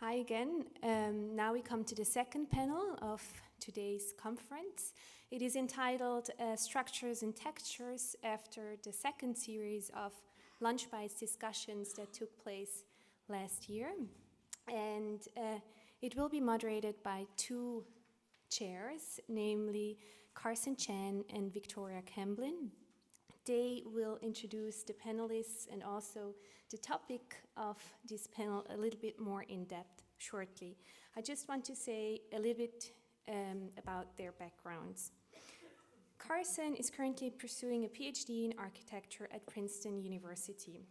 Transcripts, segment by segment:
Hi again. Now we come to the second panel of today's conference. It is entitled Structures and Textures, after the second series of Lunch Bytes discussions that took place last year. And it will be moderated by two chairs, namely Carson Chan and Victoria Camblin. They will introduce the panelists and also the topic of this panel a little bit more in depth shortly. I just want to say a little bit about their backgrounds. Carson is currently pursuing a PhD in architecture at Princeton University.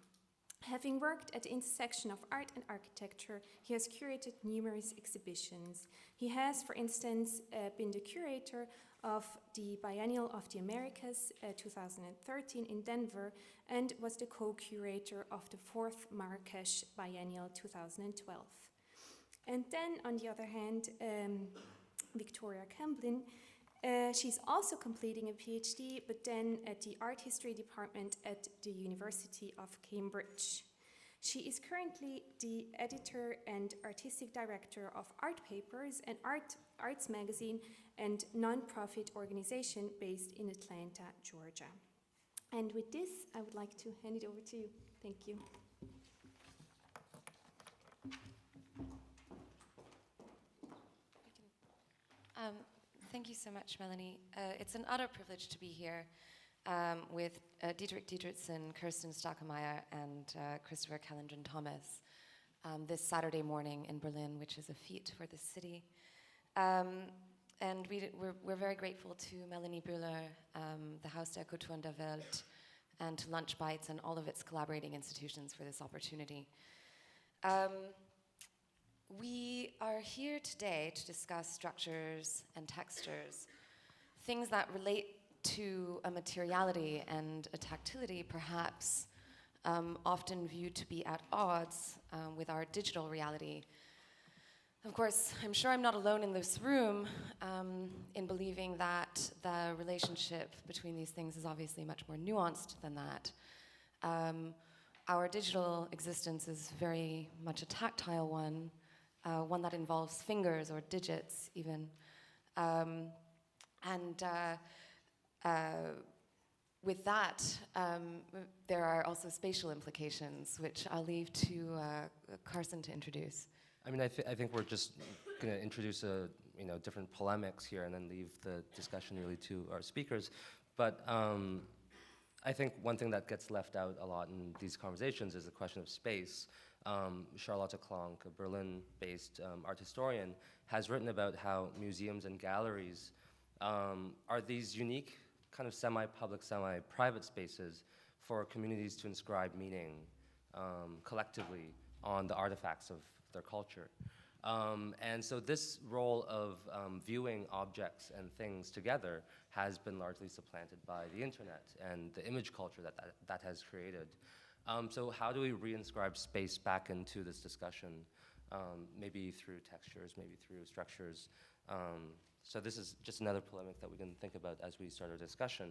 Having worked at the intersection of art and architecture, he has curated numerous exhibitions. He has, for instance, been the curator of the Biennial of the Americas 2013 in Denver and was the co-curator of the 4th Marrakesh Biennial 2012. And then, on the other hand, Victoria Camblin, she's also completing a PhD, but then at the art history department at the University of Cambridge. She is currently the editor and artistic director of Art Papers, an arts magazine and non-profit organization based in Atlanta, Georgia. And with this, I would like to hand it over to you. Thank you. Thank you so much, Melanie. It's an utter privilege to be here with Diedrich Diederichsen, Kerstin Stakemeier, and Kulendran Thomas this Saturday morning in Berlin, which is a feat for the city. And we're very grateful to Melanie Bühler, the Haus der Kulturen der Welt, and to Lunch Bytes and all of its collaborating institutions for this opportunity. We are here today to discuss structures and textures, things that relate to a materiality and a tactility perhaps often viewed to be at odds with our digital reality. Of course, I'm sure I'm not alone in this room in believing that the relationship between these things is obviously much more nuanced than that. Our digital existence is very much a tactile one, one that involves fingers or digits even. With that, there are also spatial implications, which I'll leave to Carson to introduce. I mean, I think we're just going to introduce different polemics here and then leave the discussion really to our speakers. But I think one thing that gets left out a lot in these conversations is the question of space. Charlotte Klonk, a Berlin-based art historian, has written about how museums and galleries are these unique kind of semi-public, semi-private spaces for communities to inscribe meaning collectively on the artifacts of their culture. And so this role of viewing objects and things together has been largely supplanted by the internet and the image culture that has created. So how do we reinscribe space back into this discussion? Maybe through textures, maybe through structures. So this is just another polemic that we can think about as we start our discussion.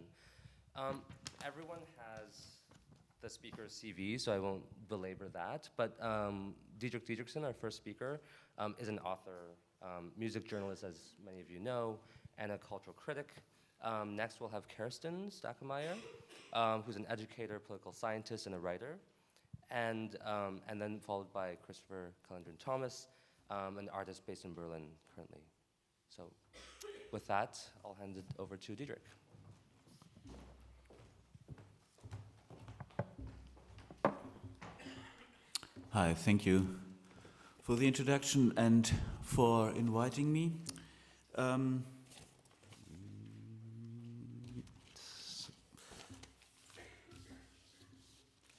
Everyone has the speaker's CV, so I won't belabor that. But Diedrich Diederichsen, our first speaker, is an author, music journalist, as many of you know, and a cultural critic. Next, we'll have Kerstin Stakemeier, who's an educator, political scientist, and a writer. And then followed by Kulendran Thomas, an artist based in Berlin currently. So with that, I'll hand it over to Diedrich. Hi, thank you for the introduction and for inviting me. I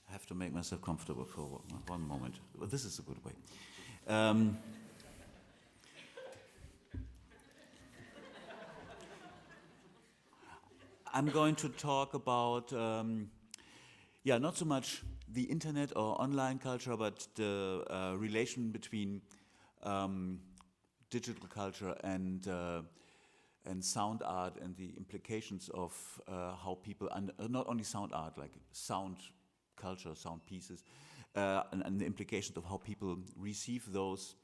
have to make myself comfortable for one moment. Well, this is a good way. I'm going to talk about, not so much the internet or online culture, but the relation between digital culture and sound art and the implications of how people, not only sound art, like sound culture, sound pieces, and the implications of how people receive those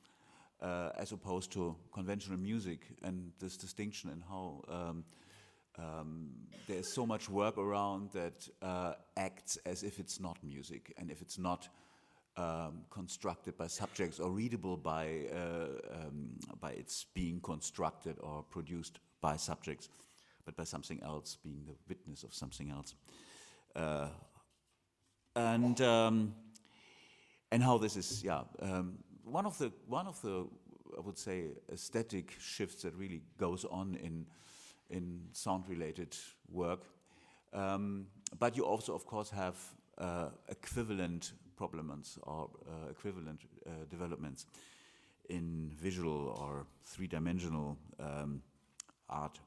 as opposed to conventional music, and this distinction in how there's so much work around that acts as if it's not music, and if it's not constructed by subjects or readable by its being constructed or produced by subjects, but by something else, being the witness of something else. And how this is, one of the I would say aesthetic shifts that really goes on in sound-related work. But you also, of course, have equivalent problems or equivalent developments in visual or three-dimensional art.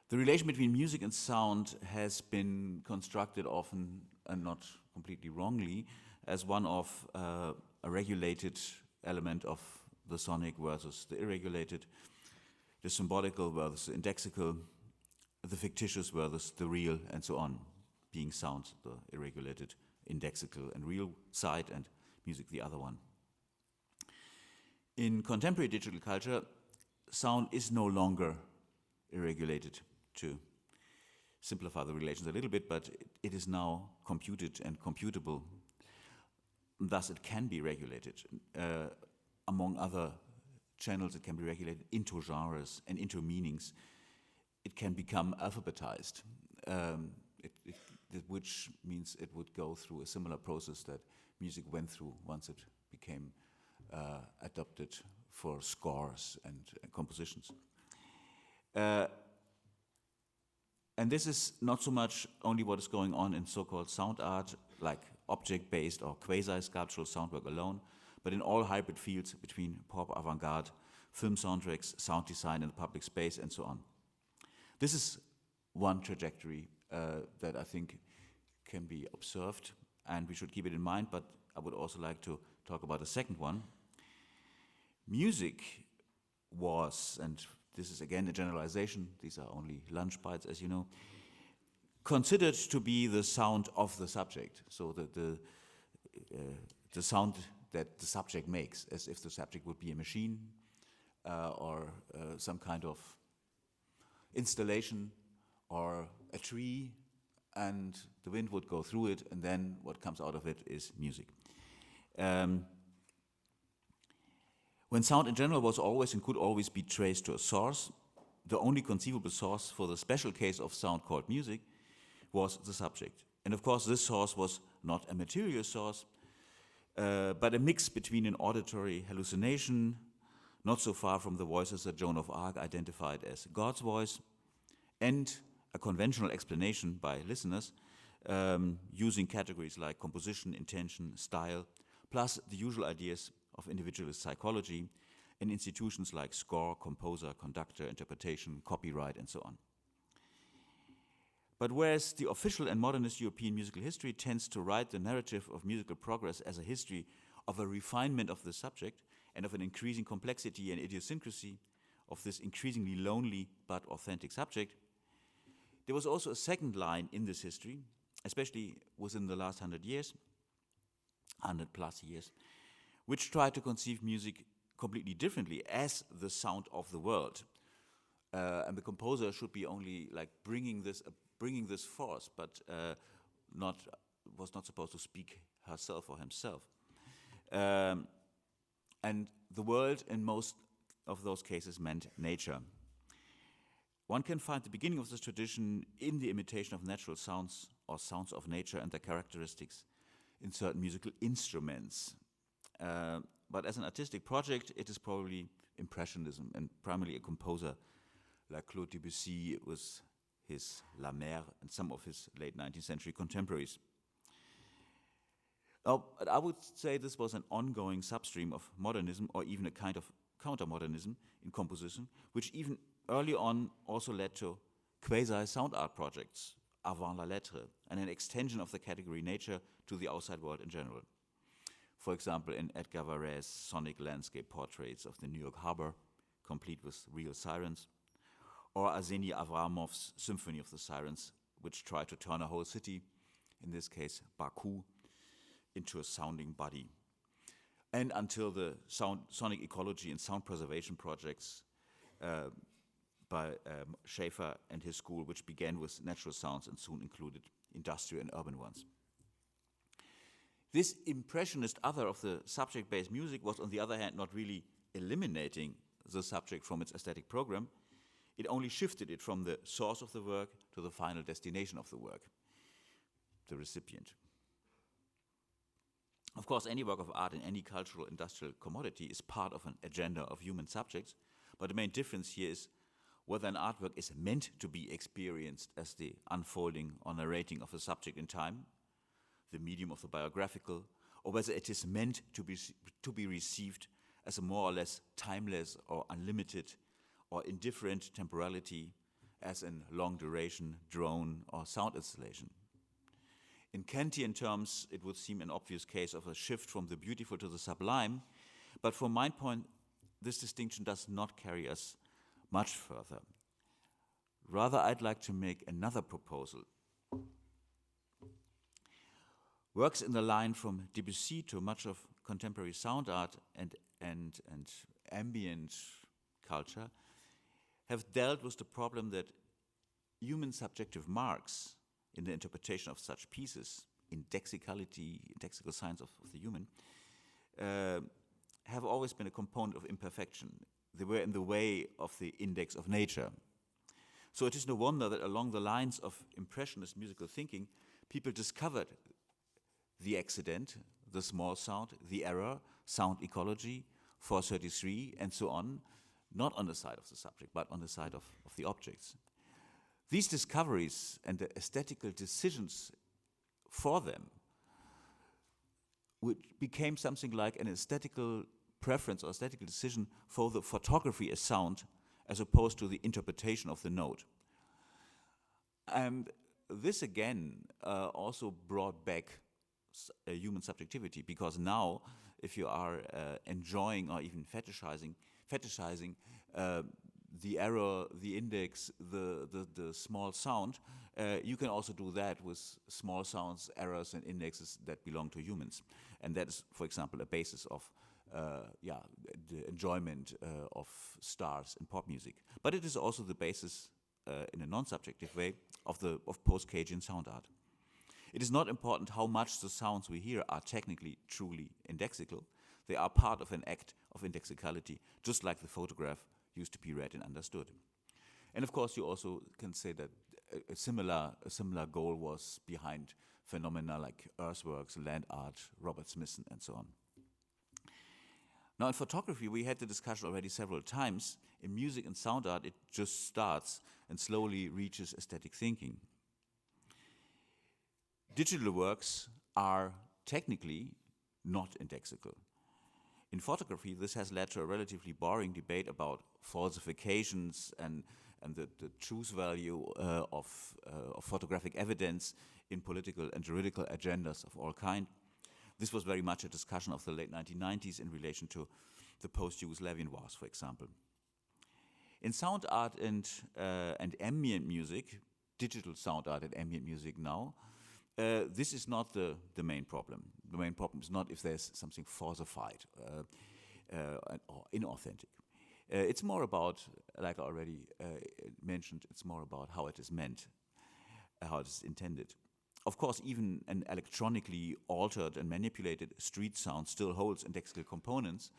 The relation between music and sound has been constructed often, and not completely wrongly, as one of a regulated element of the sonic versus the irregulated, the symbolical versus the indexical, the fictitious versus the real, and so on, being sound the irregulated, indexical and real side, and music the other one. In contemporary digital culture, sound is no longer irregulated, to simplify the relations a little bit, but it is now computed and computable. Thus, it can be regulated. Among other channels, it can be regulated into genres and into meanings. It can become alphabetized, which means it would go through a similar process that music went through once it became adopted for scores and compositions. And this is not so much only what is going on in so-called sound art, like object-based or quasi-sculptural sound work alone, but in all hybrid fields between pop avant-garde, film soundtracks, sound design in the public space, and so on. This is one trajectory that I think can be observed, and we should keep it in mind, but I would also like to talk about a second one. Music was, and this is again a generalization, these are only lunch bites, as you know, considered to be the sound of the subject, so the sound that the subject makes, as if the subject would be a machine or some kind of installation or a tree, and the wind would go through it, and then what comes out of it is music. When sound in general was always and could always be traced to a source, the only conceivable source for the special case of sound called music was the subject. And of course, this source was not a material source, but a mix between an auditory hallucination, not so far from the voices that Joan of Arc identified as God's voice, and a conventional explanation by listeners using categories like composition, intention, style, plus the usual ideas of individualist psychology in institutions like score, composer, conductor, interpretation, copyright, and so on. But whereas the official and modernist European musical history tends to write the narrative of musical progress as a history of a refinement of the subject and of an increasing complexity and idiosyncrasy of this increasingly lonely but authentic subject, there was also a second line in this history, especially within the last 100 years, 100 plus years, which tried to conceive music completely differently as the sound of the world. And the composer should be only like bringing this forth, but was not supposed to speak herself or himself. And the world in most of those cases meant nature. One can find the beginning of this tradition in the imitation of natural sounds or sounds of nature and their characteristics in certain musical instruments. But as an artistic project, it is probably Impressionism, and primarily a composer like Claude Debussy with his La Mer and some of his late 19th century contemporaries. Now, I would say this was an ongoing substream of modernism, or even a kind of counter-modernism in composition, which even early on also led to quasi-sound art projects, avant la lettre, and an extension of the category nature to the outside world in general. For example, in Edgar Varèse's sonic landscape portraits of the New York harbor, complete with real sirens, or Arseny Avramov's Symphony of the Sirens, which tried to turn a whole city, in this case Baku, into a sounding body. and until the sonic ecology and sound preservation projects by Schaefer and his school, which began with natural sounds and soon included industrial and urban ones. This impressionist other of the subject-based music was, on the other hand, not really eliminating the subject from its aesthetic program. It only shifted it from the source of the work to the final destination of the work, the recipient. Of course, any work of art in any cultural industrial commodity is part of an agenda of human subjects, but the main difference here is whether an artwork is meant to be experienced as the unfolding or narrating of a subject in time, the medium of the biographical, or whether it is meant to be received as a more or less timeless or unlimited or indifferent temporality, as in long duration, drone, or sound installation. In Kantian terms, it would seem an obvious case of a shift from the beautiful to the sublime, but from my point, this distinction does not carry us much further. Rather, I'd like to make another proposal. Works in the line from Debussy to much of contemporary sound art and ambient culture have dealt with the problem that human subjective marks in the interpretation of such pieces, indexicality, indexical signs of the human, have always been a component of imperfection. They were in the way of the index of nature. So it is no wonder that along the lines of impressionist musical thinking, people discovered the accident, the small sound, the error, sound ecology, 433, and so on, not on the side of the subject, but on the side of the objects. These discoveries and the aesthetical decisions for them became something like an aesthetical preference or aesthetical decision for the photography as sound, as opposed to the interpretation of the note. And this again also brought back human subjectivity, because now if you are enjoying or even fetishizing the error, the index, the small sound, you can also do that with small sounds, errors, and indexes that belong to humans. And that is, for example, a basis of the enjoyment of stars in pop music. But it is also the basis, in a non-subjective way, of post-Cagean sound art. It is not important how much the sounds we hear are technically truly indexical. They are part of an act of indexicality, just like the photograph used to be read and understood. And of course, you also can say that a similar goal was behind phenomena like earthworks, land art, Robert Smithson, and so on. Now, in photography, we had the discussion already several times. In music and sound art, it just starts and slowly reaches aesthetic thinking. Digital works are technically not indexical. In photography, this has led to a relatively boring debate about falsifications and the truth value of photographic evidence in political and juridical agendas of all kinds. This was very much a discussion of the late 1990s in relation to the post-Yugoslavian wars, for example. In sound art and ambient music, digital sound art and ambient music now, this is not the main problem. The main problem is not if there's something falsified or inauthentic. It's more about, like I already mentioned, it's more about how it is meant, how it is intended. Of course, even an electronically altered and manipulated street sound still holds indexical components,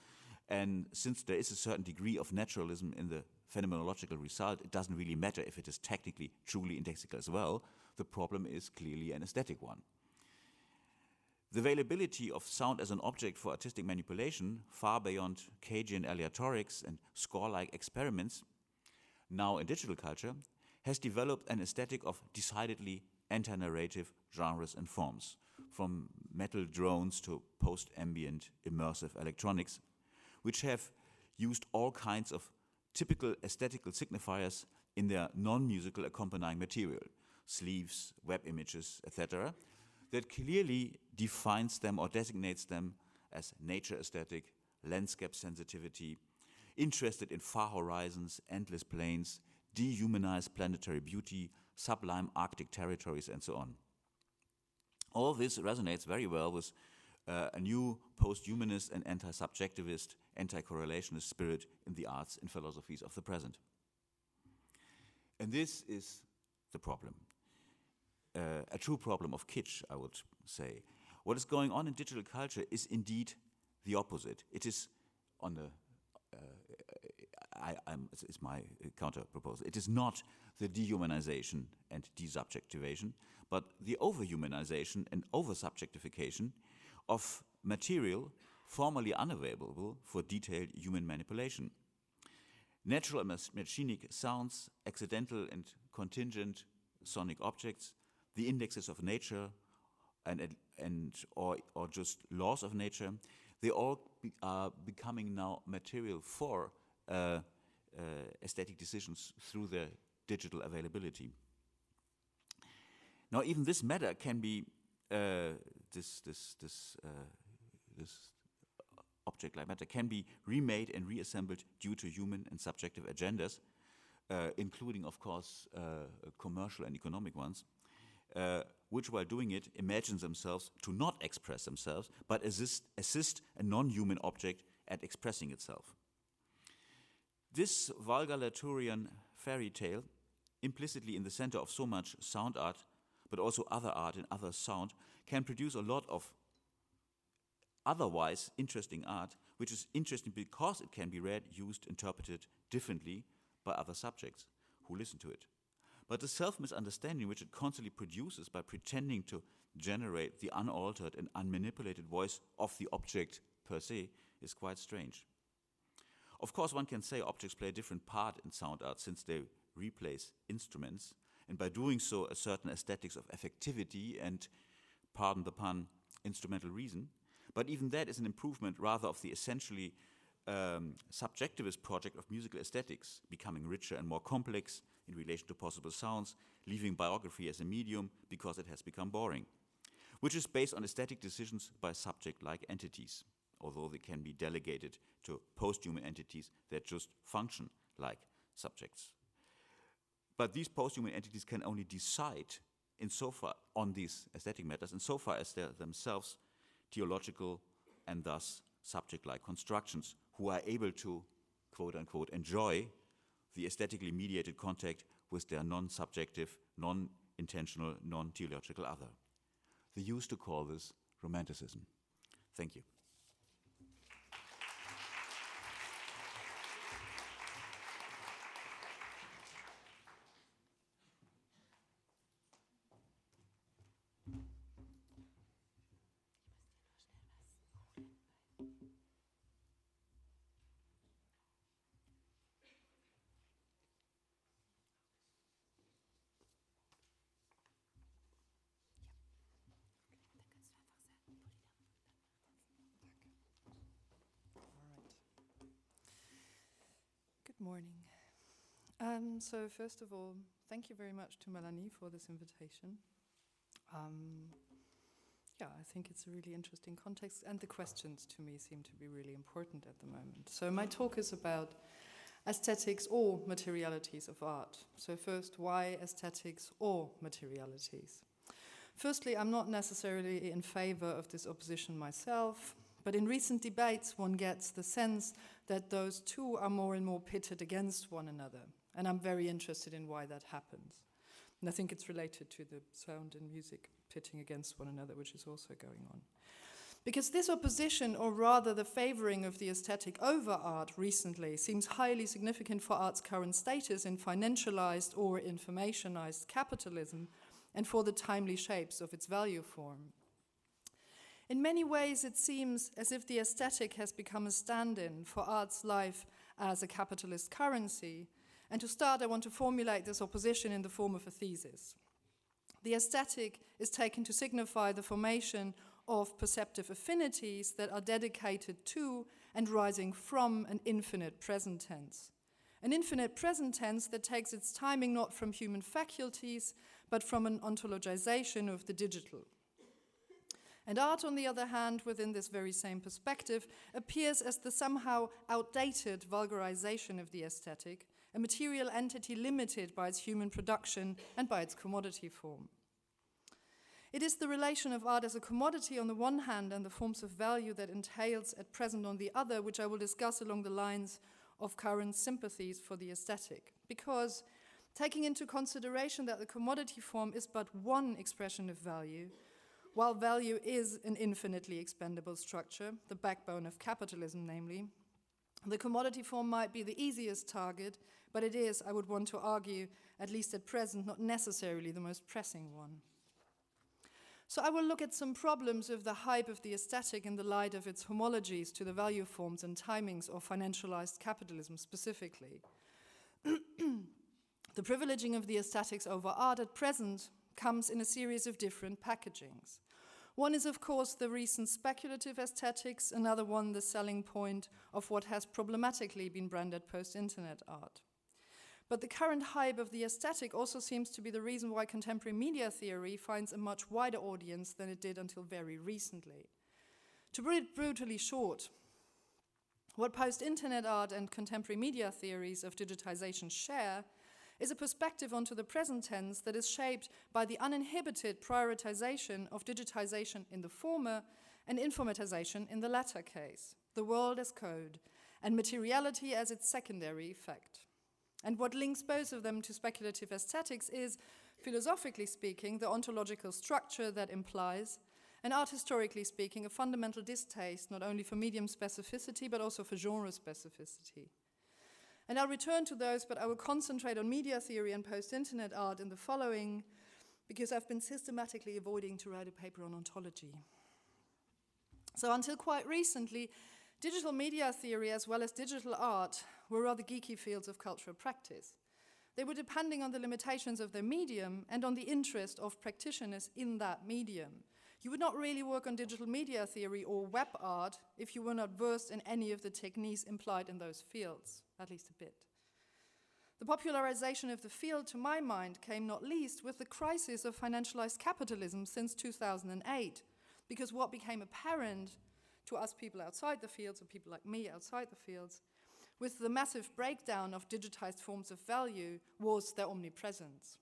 and since there is a certain degree of naturalism in the phenomenological result, it doesn't really matter if it is technically truly indexical as well. The problem is clearly an aesthetic one. The availability of sound as an object for artistic manipulation, far beyond Cagean aleatorics and score-like experiments, now in digital culture, has developed an aesthetic of decidedly anti-narrative genres and forms, from metal drones to post-ambient immersive electronics, which have used all kinds of typical aesthetical signifiers in their non-musical accompanying material, sleeves, web images, etc., that clearly defines them or designates them as nature aesthetic, landscape sensitivity, interested in far horizons, endless plains, dehumanized planetary beauty, sublime Arctic territories, and so on. All this resonates very well with a new post-humanist and anti-subjectivist, anti-correlationist spirit in the arts and philosophies of the present. And this is the problem. A true problem of kitsch, I would say. What is going on in digital culture is indeed the opposite. It is on the, it's my counter proposal. It is not the dehumanization and desubjectivation, but the overhumanization and oversubjectification of material formerly unavailable for detailed human manipulation. Natural and machinic sounds, accidental and contingent sonic objects, the indexes of nature, or just laws of nature, they all are becoming now material for aesthetic decisions through their digital availability. Now, even this matter can be this object-like matter can be remade and reassembled due to human and subjective agendas, including, of course, commercial and economic ones, which, while doing it, imagine themselves to not express themselves, but assist a non-human object at expressing itself. This vulgar Latourian fairy tale, implicitly in the center of so much sound art, but also other art and other sound, can produce a lot of otherwise interesting art, which is interesting because it can be read, used, interpreted differently by other subjects who listen to it. But the self-misunderstanding which it constantly produces by pretending to generate the unaltered and unmanipulated voice of the object per se is quite strange. Of course, one can say objects play a different part in sound art since they replace instruments, and by doing so a certain aesthetics of effectivity and, pardon the pun, instrumental reason. But even that is an improvement rather of the essentially subjectivist project of musical aesthetics, becoming richer and more complex in relation to possible sounds, leaving biography as a medium because it has become boring, which is based on aesthetic decisions by subject-like entities, although they can be delegated to post-human entities that just function like subjects. But these post-human entities can only decide insofar on these aesthetic matters insofar as they're themselves theological and thus subject-like constructions who are able to, quote-unquote, enjoy the aesthetically mediated contact with their non-subjective, non-intentional, non-theological other. They used to call this romanticism. Thank you. Good morning. So first of all, thank you very much to Melanie for this invitation. I think it's a really interesting context, and the questions to me seem to be really important at the moment. So my talk is about aesthetics or materialities of art. So first, why aesthetics or materialities? Firstly, I'm not necessarily in favor of this opposition myself, but in recent debates one gets the sense that those two are more and more pitted against one another. And I'm very interested in why that happens. And I think it's related to the sound and music pitting against one another, which is also going on. Because this opposition, or rather the favoring of the aesthetic over art recently, seems highly significant for art's current status in financialized or informationized capitalism and for the timely shapes of its value form. In many ways, it seems as if the aesthetic has become a stand-in for art's life as a capitalist currency. And to start, I want to formulate this opposition in the form of a thesis. The aesthetic is taken to signify the formation of perceptive affinities that are dedicated to and rising from an infinite present tense. An infinite present tense that takes its timing not from human faculties, but from an ontologization of the digital. And art, on the other hand, within this very same perspective, appears as the somehow outdated vulgarization of the aesthetic, a material entity limited by its human production and by its commodity form. It is the relation of art as a commodity on the one hand and the forms of value that entails at present on the other, which I will discuss along the lines of current sympathies for the aesthetic. Because taking into consideration that the commodity form is but one expression of value, while value is an infinitely expendable structure, the backbone of capitalism namely, the commodity form might be the easiest target, but it is, I would want to argue, at least at present, not necessarily the most pressing one. So I will look at some problems of the hype of the aesthetic in the light of its homologies to the value forms and timings of financialized capitalism specifically. The privileging of the aesthetics over art at present comes in a series of different packagings. One is, of course, the recent speculative aesthetics, another one the selling point of what has problematically been branded post-internet art. But the current hype of the aesthetic also seems to be the reason why contemporary media theory finds a much wider audience than it did until very recently. To put it brutally short, what post-internet art and contemporary media theories of digitization share is a perspective onto the present tense that is shaped by the uninhibited prioritization of digitization in the former and informatization in the latter case, the world as code, and materiality as its secondary effect. And what links both of them to speculative aesthetics is, philosophically speaking, the ontological structure that implies, and art historically speaking, a fundamental distaste not only for medium specificity but also for genre specificity. And I'll return to those, but I will concentrate on media theory and post-internet art in the following, because I've been systematically avoiding to write a paper on ontology. So until quite recently, digital media theory as well as digital art were rather geeky fields of cultural practice. They were depending on the limitations of their medium and on the interest of practitioners in that medium. You would not really work on digital media theory or web art if you were not versed in any of the techniques implied in those fields, at least a bit. The popularization of the field, to my mind, came not least with the crisis of financialized capitalism since 2008, because what became apparent to us people outside the fields, or people like me outside the fields, with the massive breakdown of digitized forms of value was their omnipresence.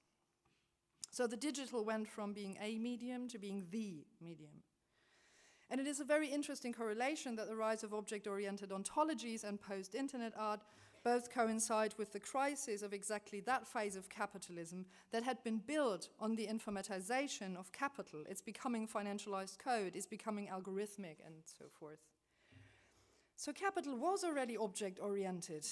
So the digital went from being a medium to being the medium. And it is a very interesting correlation that the rise of object-oriented ontologies and post-internet art both coincide with the crisis of exactly that phase of capitalism that had been built on the informatization of capital. It's becoming financialized code, it's becoming algorithmic, and so forth. So capital was already object-oriented.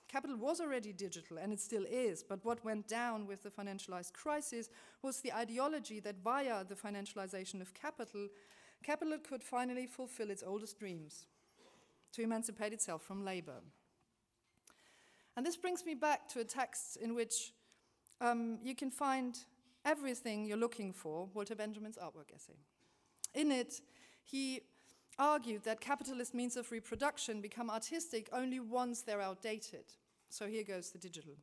Capital was already digital, and it still is, but what went down with the financialized crisis was the ideology that via the financialization of capital, capital could finally fulfill its oldest dreams, to emancipate itself from labor. And this brings me back to a text in which you can find everything you're looking for, Walter Benjamin's artwork essay. In it, he argued that capitalist means of reproduction become artistic only once they're outdated. So here goes the digital.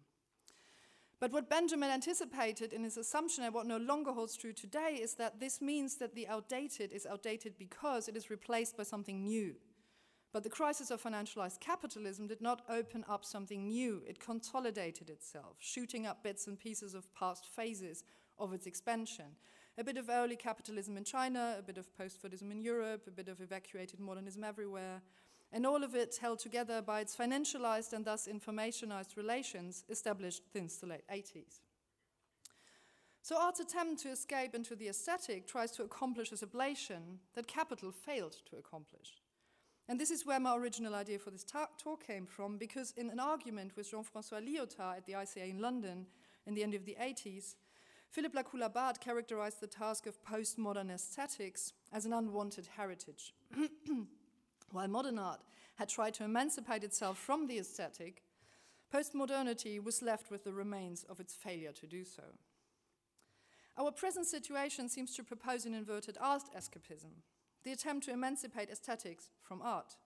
But what Benjamin anticipated in his assumption, and what no longer holds true today, is that this means that the outdated is outdated because it is replaced by something new. But the crisis of financialized capitalism did not open up something new. It consolidated itself, shooting up bits and pieces of past phases of its expansion. A bit of early capitalism in China, a bit of post-Fordism in Europe, a bit of evacuated modernism everywhere, and all of it held together by its financialized and thus informationized relations established since the late 80s. So art's attempt to escape into the aesthetic tries to accomplish a sublation that capital failed to accomplish. And this is where my original idea for this talk came from, because in an argument with Jean-François Lyotard at the ICA in London in the end of the 80s, Philippe Lacoue-Labarthe characterized the task of postmodern aesthetics as an unwanted heritage. While modern art had tried to emancipate itself from the aesthetic, postmodernity was left with the remains of its failure to do so. Our present situation seems to propose an inverted art escapism, the attempt to emancipate aesthetics from art.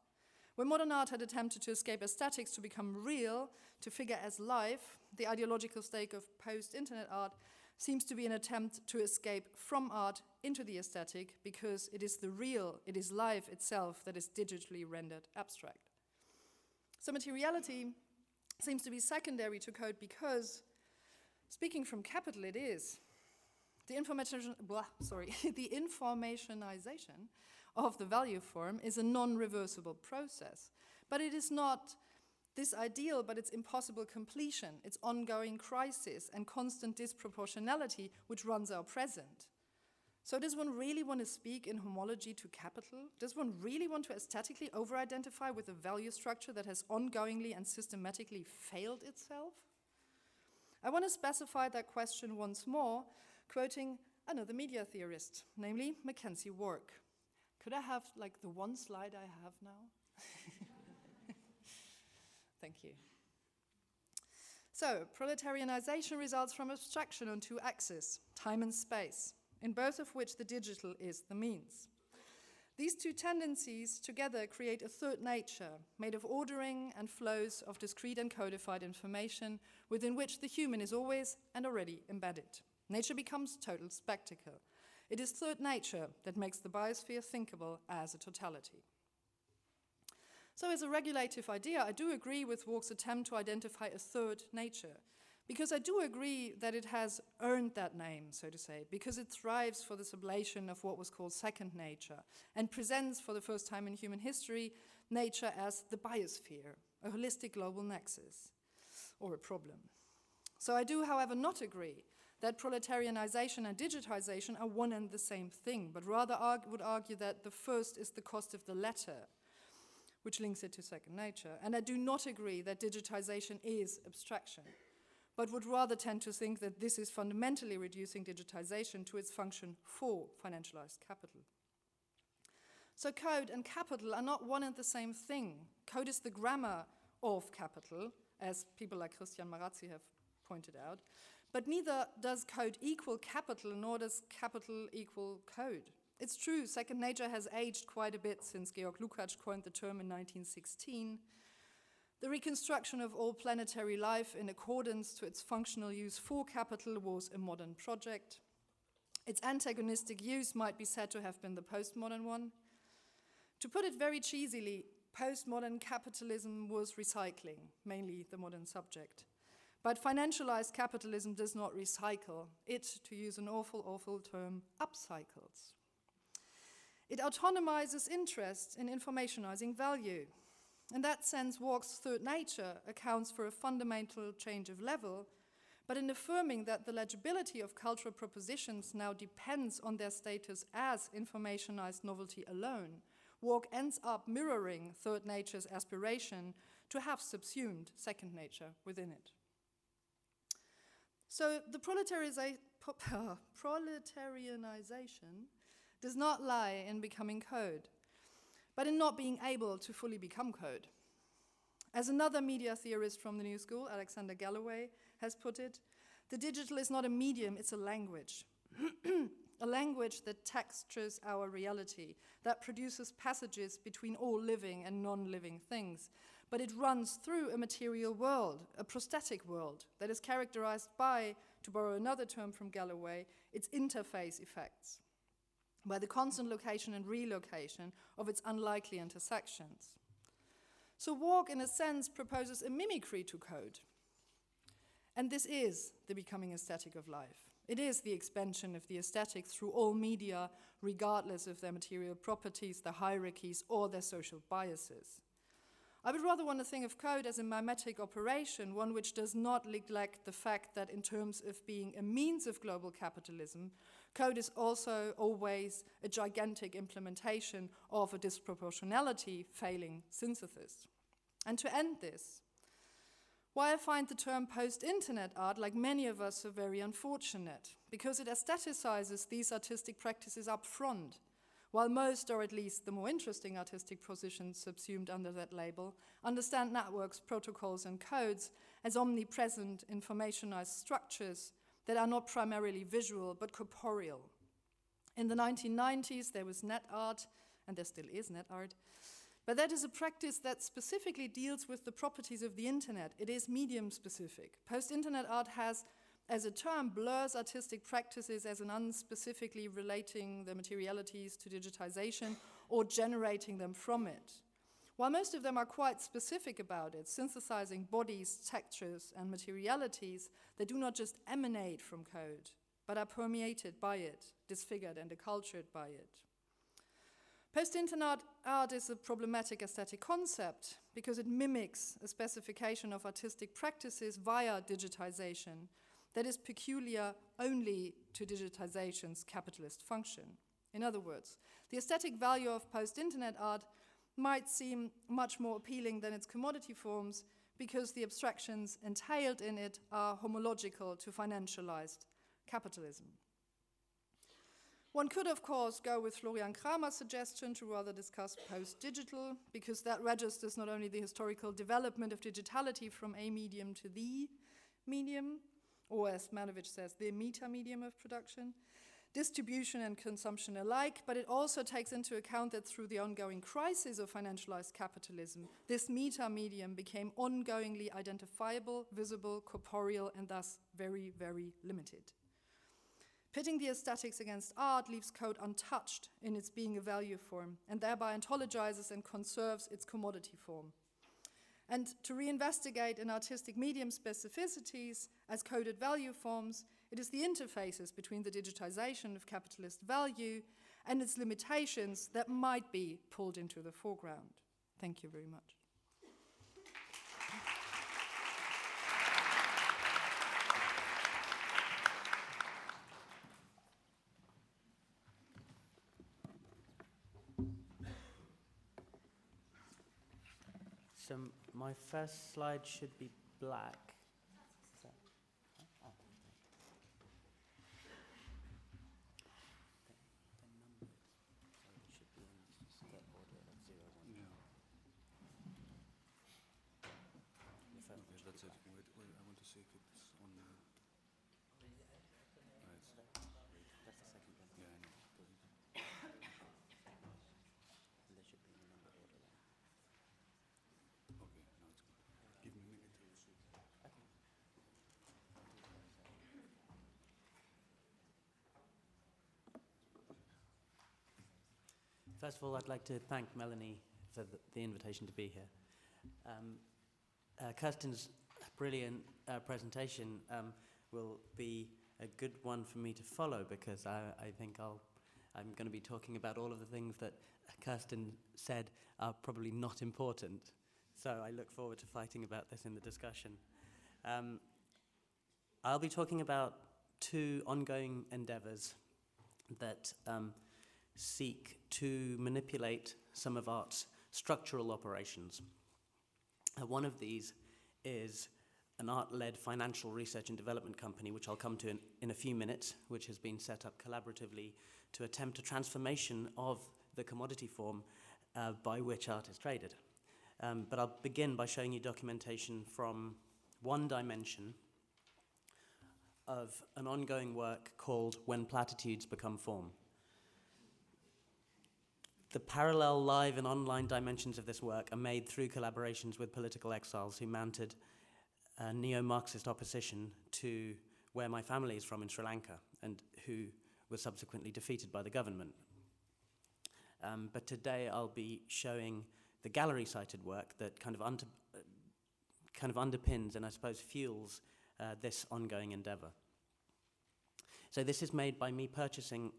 Where modern art had attempted to escape aesthetics to become real, to figure as life, the ideological stake of post-internet art seems to be an attempt to escape from art into the aesthetic, because it is the real, it is life itself that is digitally rendered abstract. So materiality seems to be secondary to code because, speaking from capital, it is. the the informationization of the value form is a non-reversible process. But it is not this ideal, but it's impossible completion, it's ongoing crisis and constant disproportionality which runs our present. So does one really want to speak in homology to capital? Does one really want to aesthetically over-identify with a value structure that has ongoingly and systematically failed itself? I want to specify that question once more, quoting another media theorist, namely Mackenzie Wark. Could I have like the one slide I have now? Thank you. So, proletarianization results from abstraction on two axes, time and space, in both of which the digital is the means. These two tendencies together create a third nature, made of ordering and flows of discrete and codified information, within which the human is always and already embedded. Nature becomes total spectacle. It is third nature that makes the biosphere thinkable as a totality. So as a regulative idea, I do agree with Wark's attempt to identify a third nature, because I do agree that it has earned that name, so to say, because it thrives for the sublation of what was called second nature, and presents for the first time in human history nature as the biosphere, a holistic global nexus, or a problem. So I do, however, not agree that proletarianization and digitization are one and the same thing, but rather would argue that the first is the cost of the latter, which links it to second nature. And I do not agree that digitization is abstraction, but would rather tend to think that this is fundamentally reducing digitization to its function for financialized capital. So code and capital are not one and the same thing. Code is the grammar of capital, as people like Christian Marazzi have pointed out, but neither does code equal capital, nor does capital equal code. It's true, second nature has aged quite a bit since Georg Lukács coined the term in 1916. The reconstruction of all planetary life in accordance to its functional use for capital was a modern project. Its antagonistic use might be said to have been the postmodern one. To put it very cheesily, postmodern capitalism was recycling, mainly the modern subject. But financialized capitalism does not recycle. It, to use an awful, awful term, upcycles. It autonomizes interest in informationizing value. In that sense, Wark's third nature accounts for a fundamental change of level, but in affirming that the legibility of cultural propositions now depends on their status as informationized novelty alone, Wark ends up mirroring third nature's aspiration to have subsumed second nature within it. So the proletarianization does not lie in becoming code, but in not being able to fully become code. As another media theorist from the New School, Alexander Galloway, has put it, the digital is not a medium, it's a language. A language that textures our reality, that produces passages between all living and non-living things. But it runs through a material world, a prosthetic world, that is characterized by, to borrow another term from Galloway, its interface effects, by the constant location and relocation of its unlikely intersections. So Wark, in a sense, proposes a mimicry to code. And this is the becoming aesthetic of life. It is the expansion of the aesthetic through all media, regardless of their material properties, their hierarchies, or their social biases. I would rather want to think of code as a mimetic operation, one which does not neglect the fact that in terms of being a means of global capitalism, code is also always a gigantic implementation of a disproportionality failing synthesis. And to end this, why I find the term post-internet art, like many of us, so very unfortunate, because it aestheticizes these artistic practices up front, while most, or at least the more interesting artistic positions subsumed under that label, understand networks, protocols, and codes as omnipresent informationized structures that are not primarily visual, but corporeal. In the 1990s, there was net art, and there still is net art, but that is a practice that specifically deals with the properties of the internet. It is medium-specific. Post-internet art has, as a term, blurs artistic practices as an unspecifically relating the materialities to digitization or generating them from it. While most of them are quite specific about it, synthesizing bodies, textures, and materialities that do not just emanate from code, but are permeated by it, disfigured and acculturated by it. Post-internet art is a problematic aesthetic concept because it mimics a specification of artistic practices via digitization that is peculiar only to digitization's capitalist function. In other words, the aesthetic value of post-internet art might seem much more appealing than its commodity forms because the abstractions entailed in it are homological to financialized capitalism. One could, of course, go with Florian Kramer's suggestion to rather discuss post-digital, because that registers not only the historical development of digitality from a medium to the medium, or as Manovich says, the meta-medium of production, distribution and consumption alike, but it also takes into account that through the ongoing crisis of financialized capitalism, this meta-medium became ongoingly identifiable, visible, corporeal, and thus very, very limited. Pitting the aesthetics against art leaves code untouched in its being a value form, and thereby ontologizes and conserves its commodity form. And to reinvestigate in artistic medium specificities as coded value forms, it is the interfaces between the digitization of capitalist value and its limitations that might be pulled into the foreground. Thank you very much. So my first slide should be black. Is that, oh. The numbers, so it should be in step order of 0, 1. Yeah. If I'm Okay, that's it. Wait, I want to see if it's on the... That's the second one. Yeah, I know. And they should be in the number order then. Okay, now it's good. Give me a minute to see. Okay. First of all, I'd like to thank Melanie for the invitation to be here. Kerstin's brilliant presentation will be a good one for me to follow because I think I'm going to be talking about all of the things that Kerstin said are probably not important. So I look forward to fighting about this in the discussion. I'll be talking about two ongoing endeavors that seek to manipulate some of art's structural operations. One of these is an art-led financial research and development company, which I'll come to in a few minutes, which has been set up collaboratively to attempt a transformation of the commodity form by which art is traded. But I'll begin by showing you documentation from one dimension of an ongoing work called When Platitudes Become Form. The parallel live and online dimensions of this work are made through collaborations with political exiles who mounted neo-Marxist opposition to where my family is from in Sri Lanka and who were subsequently defeated by the government. But today I'll be showing the gallery-cited work that kind of underpins and I suppose fuels this ongoing endeavor. So this is made by me purchasing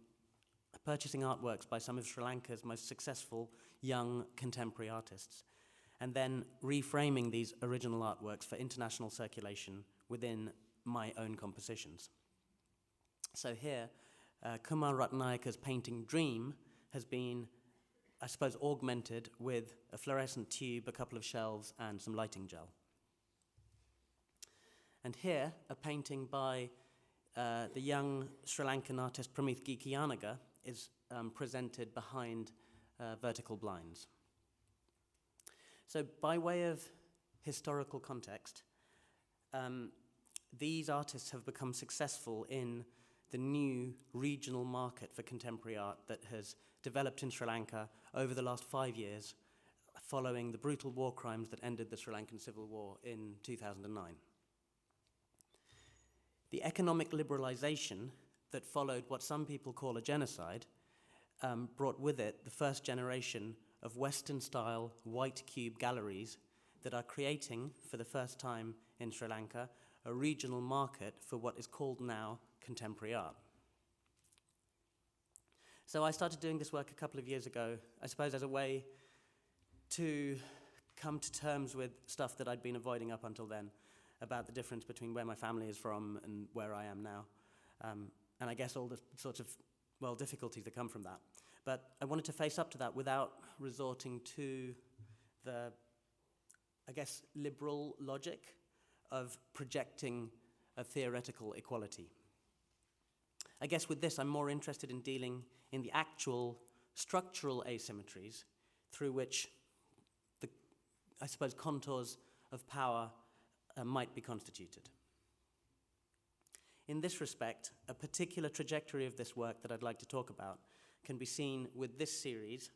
artworks by some of Sri Lanka's most successful young contemporary artists, and then reframing these original artworks for international circulation within my own compositions. So here, Kumar Ratnayaka's painting Dream has been, I suppose, augmented with a fluorescent tube, a couple of shelves, and some lighting gel. And here, a painting by the young Sri Lankan artist Pramith Gikiyanaga is presented behind vertical blinds. So by way of historical context, these artists have become successful in the new regional market for contemporary art that has developed in Sri Lanka over the last 5 years, following the brutal war crimes that ended the Sri Lankan Civil War in 2009. The economic liberalization that followed what some people call a genocide brought with it the first generation of Western-style white cube galleries that are creating, for the first time in Sri Lanka, a regional market for what is called now contemporary art. So I started doing this work a couple of years ago, I suppose as a way to come to terms with stuff that I'd been avoiding up until then, about the difference between where my family is from and where I am now. And I guess all the sorts of, well, difficulties that come from that. But I wanted to face up to that without resorting to the, I guess, liberal logic of projecting a theoretical equality. I guess with this, I'm more interested in dealing in the actual structural asymmetries through which the, I suppose, contours of power might be constituted. In this respect, a particular trajectory of this work that I'd like to talk about can be seen with this series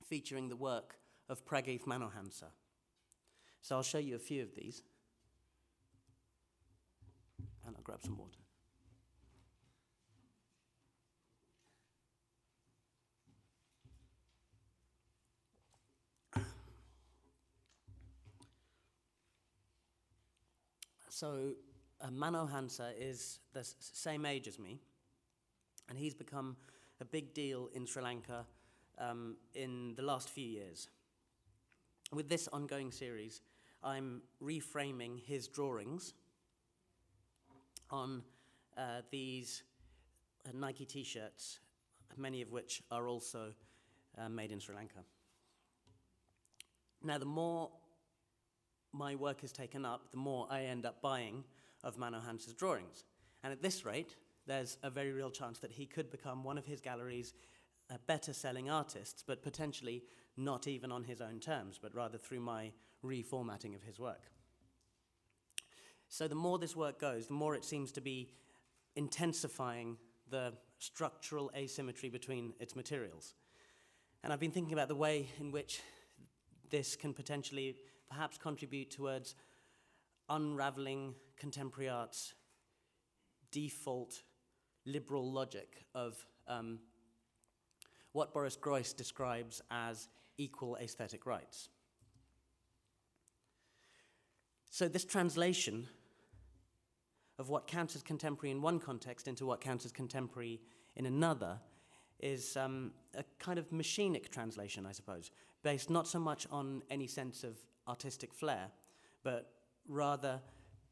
featuring the work of Prageeth Manohansa. So I'll show you a few of these. And I'll grab some water. So Manohansa is the same age as me, and he's become a big deal in Sri Lanka in the last few years. With this ongoing series, I'm reframing his drawings on these Nike t-shirts, many of which are also made in Sri Lanka. Now, the more my work is taken up, the more I end up buying of Manohansa's drawings. And at this rate, there's a very real chance that he could become one of his gallery's better-selling artists, but potentially not even on his own terms, but rather through my reformatting of his work. So the more this work goes, the more it seems to be intensifying the structural asymmetry between its materials. And I've been thinking about the way in which this can potentially perhaps contribute towards unraveling contemporary art's default liberal logic of what Boris Groys describes as equal aesthetic rights. So this translation of what counts as contemporary in one context into what counts as contemporary in another is a kind of machinic translation, I suppose, based not so much on any sense of artistic flair, but rather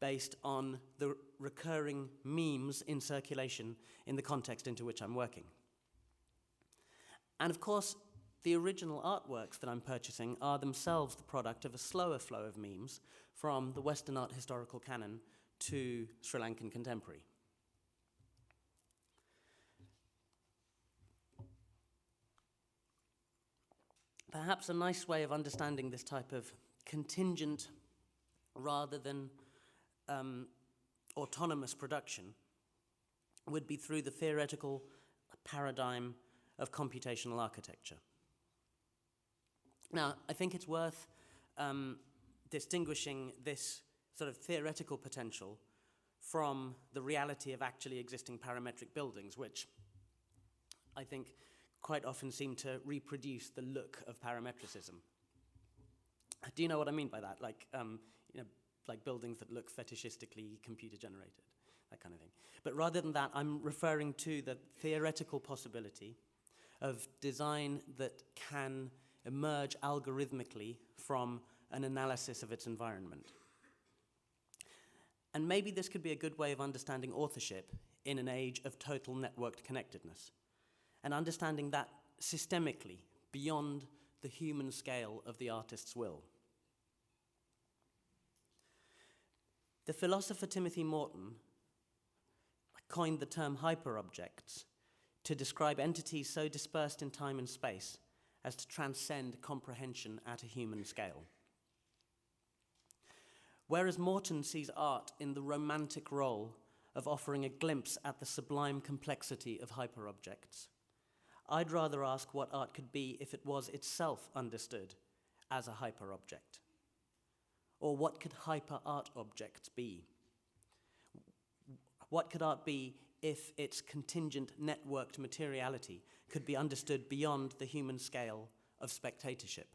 based on the recurring memes in circulation in the context into which I'm working. And of course, the original artworks that I'm purchasing are themselves the product of a slower flow of memes from the Western art historical canon to Sri Lankan contemporary. Perhaps a nice way of understanding this type of contingent rather than autonomous production would be through the theoretical paradigm of computational architecture. Now, I think it's worth distinguishing this sort of theoretical potential from the reality of actually existing parametric buildings, which I think quite often seem to reproduce the look of parametricism. Do you know what I mean by that? Like, like buildings that look fetishistically computer-generated, that kind of thing. But rather than that, I'm referring to the theoretical possibility of design that can emerge algorithmically from an analysis of its environment. And maybe this could be a good way of understanding authorship in an age of total networked connectedness, and understanding that systemically, beyond the human scale of the artist's will. The philosopher Timothy Morton coined the term hyperobjects to describe entities so dispersed in time and space as to transcend comprehension at a human scale. Whereas Morton sees art in the romantic role of offering a glimpse at the sublime complexity of hyperobjects, I'd rather ask what art could be if it was itself understood as a hyperobject. Or what could hyper-art objects be? What could art be if its contingent networked materiality could be understood beyond the human scale of spectatorship?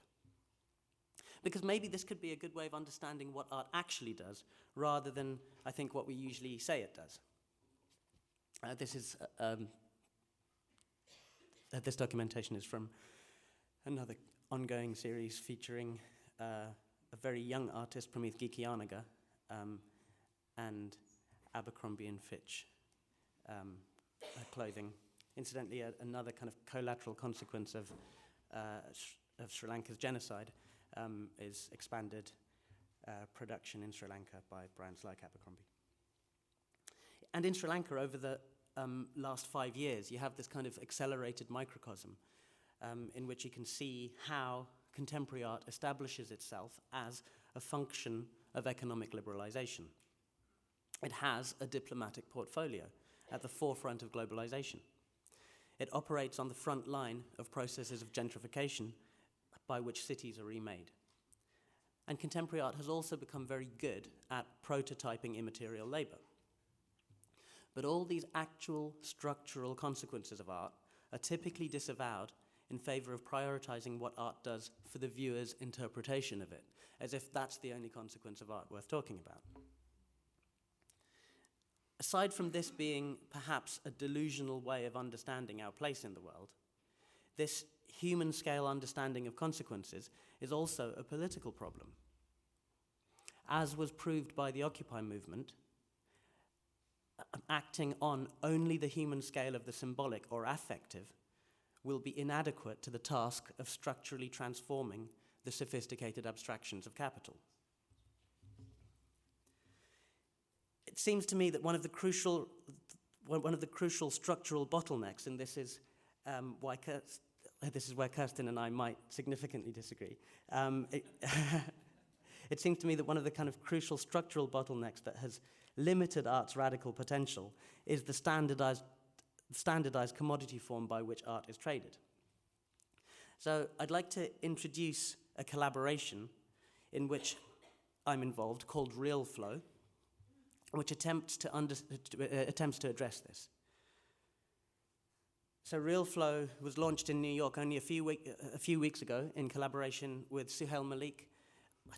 Because maybe this could be a good way of understanding what art actually does, rather than, I think, what we usually say it does. This documentation is from another ongoing series featuring a very young artist, Prameeth Gikianaga, and Abercrombie and Fitch clothing. Incidentally, another kind of collateral consequence of Sri Lanka's genocide is expanded production in Sri Lanka by brands like Abercrombie. And in Sri Lanka, over the last 5 years, you have this kind of accelerated microcosm in which you can see how contemporary art establishes itself as a function of economic liberalization. It has a diplomatic portfolio at the forefront of globalization. It operates on the front line of processes of gentrification by which cities are remade. And contemporary art has also become very good at prototyping immaterial labor. But all these actual structural consequences of art are typically disavowed in favor of prioritizing what art does for the viewer's interpretation of it, as if that's the only consequence of art worth talking about. Aside from this being perhaps a delusional way of understanding our place in the world, this human-scale understanding of consequences is also a political problem. As was proved by the Occupy movement, acting on only the human scale of the symbolic or affective will be inadequate to the task of structurally transforming the sophisticated abstractions of capital. It seems to me that one of the crucial structural bottlenecks, and this is where Kerstin and I might significantly disagree. It seems to me that one of the kind of crucial structural bottlenecks that has limited art's radical potential is the standardized commodity form by which art is traded. So I'd like to introduce a collaboration in which I'm involved called Real Flow, which attempts to address this. So Real Flow was launched in New York only a few weeks ago in collaboration with Suhail Malik,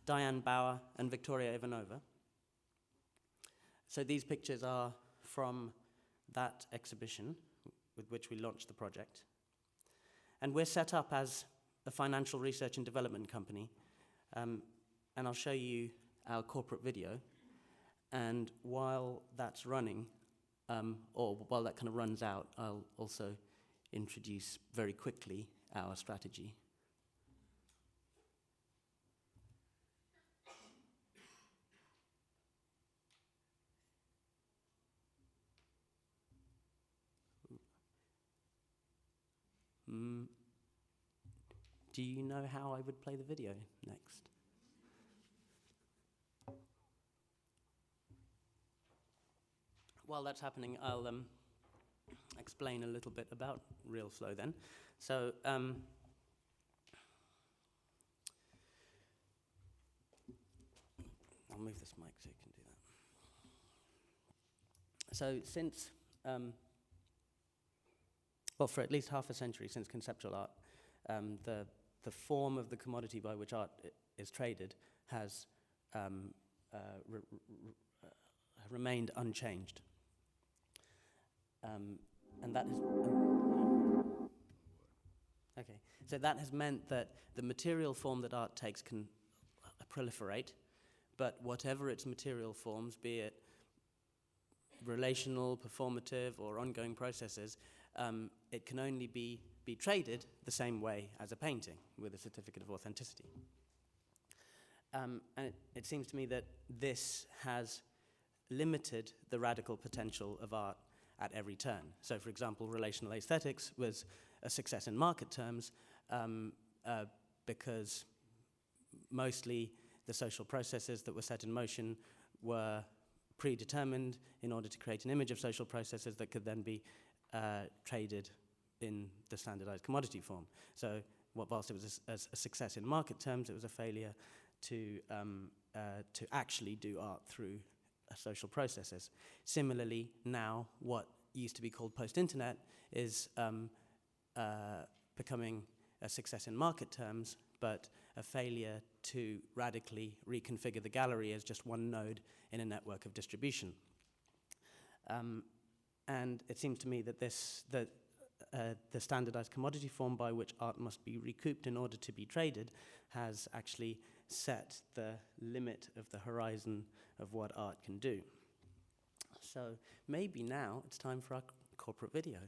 Diane Bauer, and Victoria Ivanova. So these pictures are from that exhibition with which we launched the project. And we're set up as a financial research and development company. And I'll show you our corporate video. And while that's running, or while that kind of runs out, I'll also introduce very quickly our strategy. Do you know how I would play the video next? While that's happening, I'll explain a little bit about Real Flow then. So, I'll move this mic so you can do that. So since, well, for at least half a century since conceptual art, the form of the commodity by which art is traded has remained unchanged. And that has okay. So that has meant that the material form that art takes can proliferate, but whatever its material forms, be it relational, performative, or ongoing processes, it can only be traded the same way as a painting, with a certificate of authenticity. And it seems to me that this has limited the radical potential of art at every turn. So, for example, relational aesthetics was a success in market terms because mostly the social processes that were set in motion were predetermined in order to create an image of social processes that could then be traded in the standardized commodity form. So whilst it was a success in market terms, it was a failure to actually do art through social processes. Similarly, now what used to be called post-internet is becoming a success in market terms, but a failure to radically reconfigure the gallery as just one node in a network of distribution. And it seems to me that the standardized commodity form by which art must be recouped in order to be traded has actually set the limit of the horizon of what art can do. So maybe now it's time for our corporate video.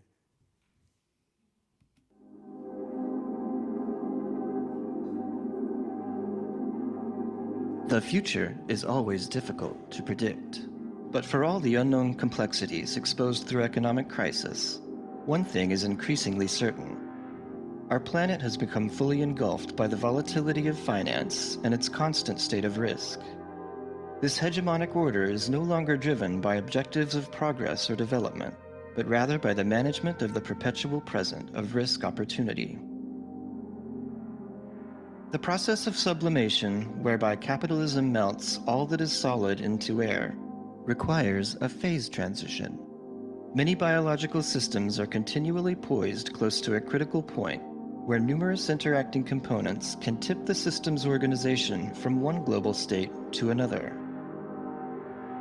The future is always difficult to predict. But for all the unknown complexities exposed through economic crisis, one thing is increasingly certain. Our planet has become fully engulfed by the volatility of finance and its constant state of risk. This hegemonic order is no longer driven by objectives of progress or development, but rather by the management of the perpetual present of risk opportunity. The process of sublimation, whereby capitalism melts all that is solid into air, requires a phase transition. Many biological systems are continually poised close to a critical point where numerous interacting components can tip the system's organization from one global state to another.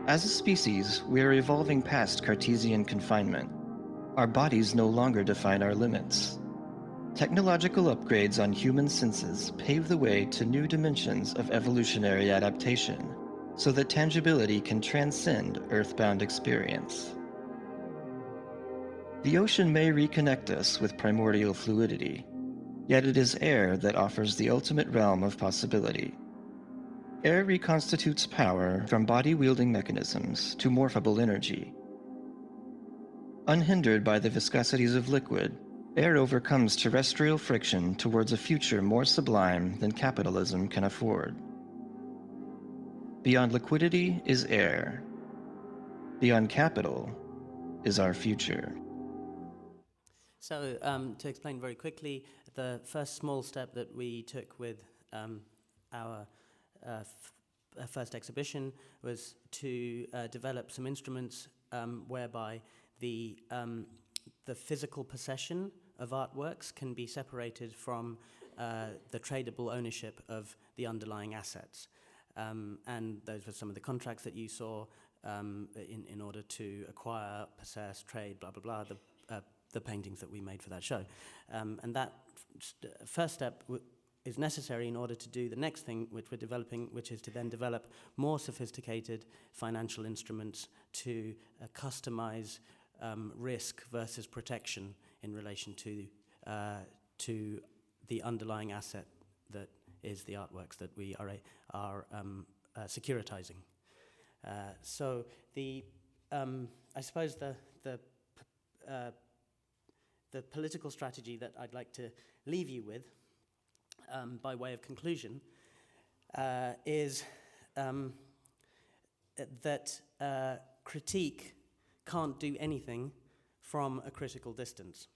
As a species, we are evolving past Cartesian confinement. Our bodies no longer define our limits. Technological upgrades on human senses pave the way to new dimensions of evolutionary adaptation, so that tangibility can transcend earthbound experience. The ocean may reconnect us with primordial fluidity, yet it is air that offers the ultimate realm of possibility. Air reconstitutes power from body-wielding mechanisms to morphable energy. Unhindered by the viscosities of liquid, air overcomes terrestrial friction towards a future more sublime than capitalism can afford. Beyond liquidity is air. Beyond capital is our future. So to explain very quickly, the first small step that we took with our first exhibition was to develop some instruments whereby the physical possession of artworks can be separated from the tradable ownership of the underlying assets. And those were some of the contracts that you saw in order to acquire, possess, trade, blah, blah, blah, the paintings that we made for that show. And that first step is necessary in order to do the next thing which we're developing, which is to then develop more sophisticated financial instruments to customize risk versus protection in relation to the underlying asset that is the artworks that we are securitizing. So I suppose the political strategy that I'd like to leave you with, by way of conclusion, is that critique can't do anything from a critical distance.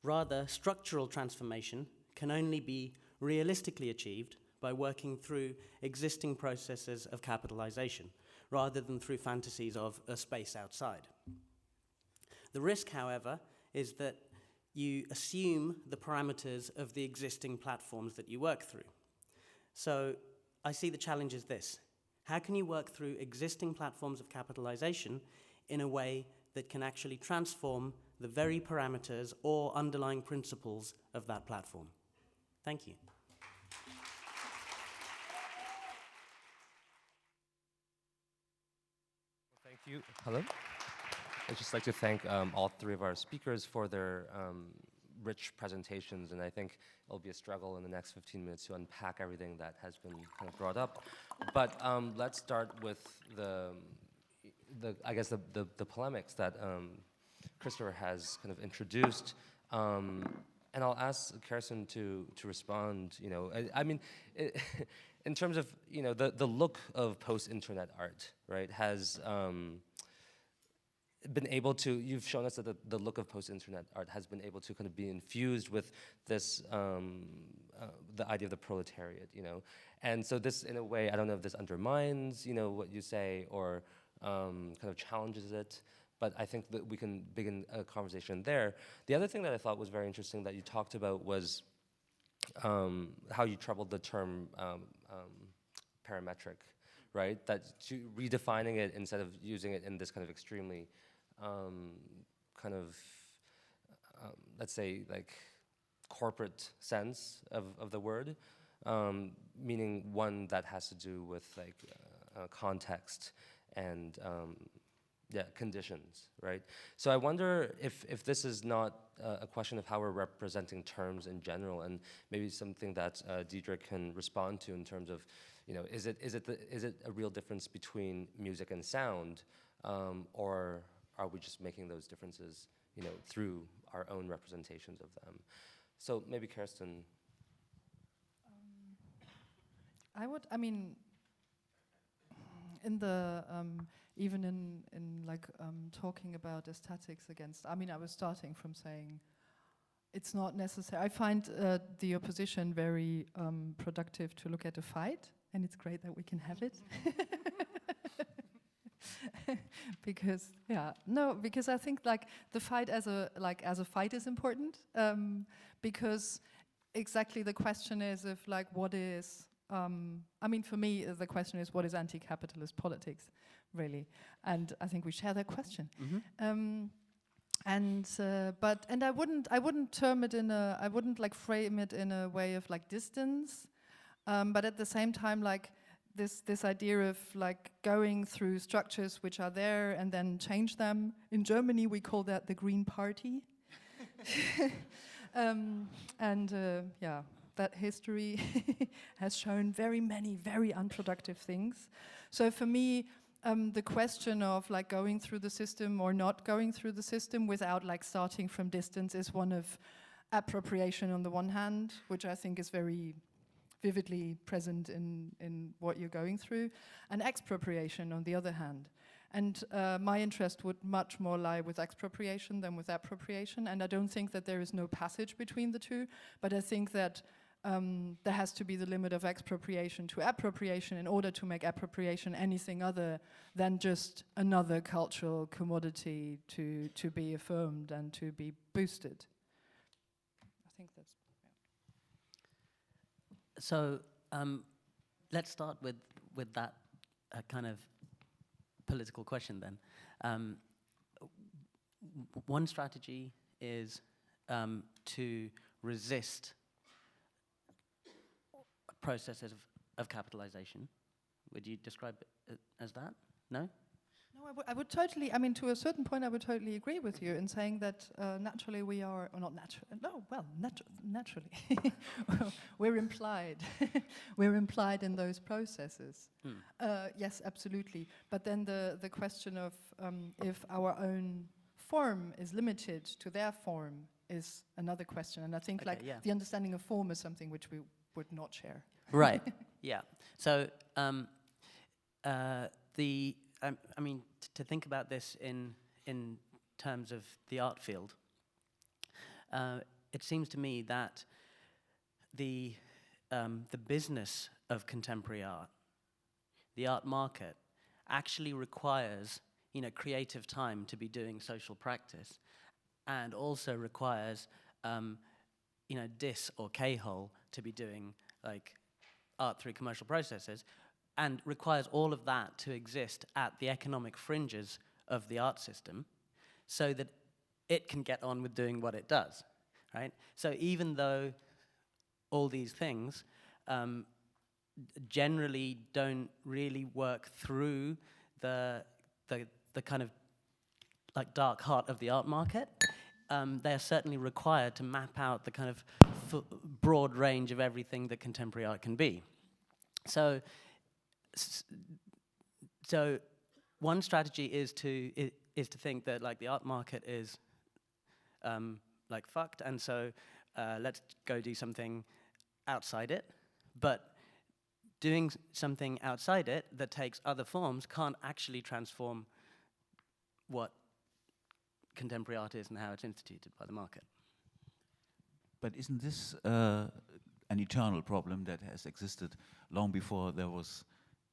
Rather, structural transformation can only be realistically achieved by working through existing processes of capitalization, rather than through fantasies of a space outside. The risk, however, is that you assume the parameters of the existing platforms that you work through. So I see the challenge as this: how can you work through existing platforms of capitalization in a way that can actually transform the very parameters or underlying principles of that platform? Thank you. Thank you. Hello. I'd just like to thank all three of our speakers for their rich presentations, and I think it'll be a struggle in the next 15 minutes to unpack everything that has been kind of brought up. But let's start with the polemics that Christopher has kind of introduced, and I'll ask Kerstin to respond. You know, I mean, in terms of the look of post-internet art, right, has been able to, you've shown us that the look of post-internet art has been able to kind of be infused with this, the idea of the proletariat, and so this, in a way, I don't know if this undermines, what you say, or kind of challenges it, but I think that we can begin a conversation there. The other thing that I thought was very interesting that you talked about was how you troubled the term parametric, right? That redefining it instead of using it in this kind of extremely let's say like corporate sense of the word, meaning one that has to do with like context and conditions, right? So I wonder if this is not a question of how we're representing terms in general, and maybe something that Diedrich can respond to in terms of, is it a real difference between music and sound, or are we just making those differences, through our own representations of them? So maybe Kerstin. In the even in like talking about aesthetics against, I was starting from saying it's not necessary. I find the opposition very productive to look at a fight, and it's great that we can have it. Because I think like the fight as a fight is important, because exactly the question is if like what is for me the question is what is anti-capitalist politics really, and I think we share that question. Mm-hmm. But I wouldn't term it I wouldn't like frame it in a way of like distance, but at the same time like this idea of like going through structures which are there and then change them. In Germany we call that the Green Party. That history has shown very many very unproductive things. So for me, the question of like going through the system or not going through the system without like starting from distance is one of appropriation on the one hand, which I think is very vividly present in what you're going through, and expropriation on the other hand. And my interest would much more lie with expropriation than with appropriation, and I don't think that there is no passage between the two, but I think that there has to be the limit of expropriation to appropriation in order to make appropriation anything other than just another cultural commodity to be affirmed and to be boosted. I think that's... So let's start with that kind of political question then. One strategy is to resist processes of capitalization. Would you describe it as that? No? No, I would totally, to a certain point, I would totally agree with you in saying that naturally we are, or not naturally, we're implied. We're implied in those processes. Yes, absolutely. But then the question of if our own form is limited to their form is another question. And I think the understanding of form is something which we would not share. Right, yeah. So to think about this in terms of the art field, it seems to me that the business of contemporary art, the art market, actually requires creative time to be doing social practice, and also requires dis or K-hole to be doing like art through commercial processes, and requires all of that to exist at the economic fringes of the art system so that it can get on with doing what it does, right? So even though all these things generally don't really work through the kind of like dark heart of the art market, they are certainly required to map out the kind of broad range of everything that contemporary art can be. So one strategy is to think that like the art market is like fucked, and so let's go do something outside it. But doing something outside it that takes other forms can't actually transform what contemporary art is and how it's instituted by the market. But isn't this an eternal problem that has existed long before there was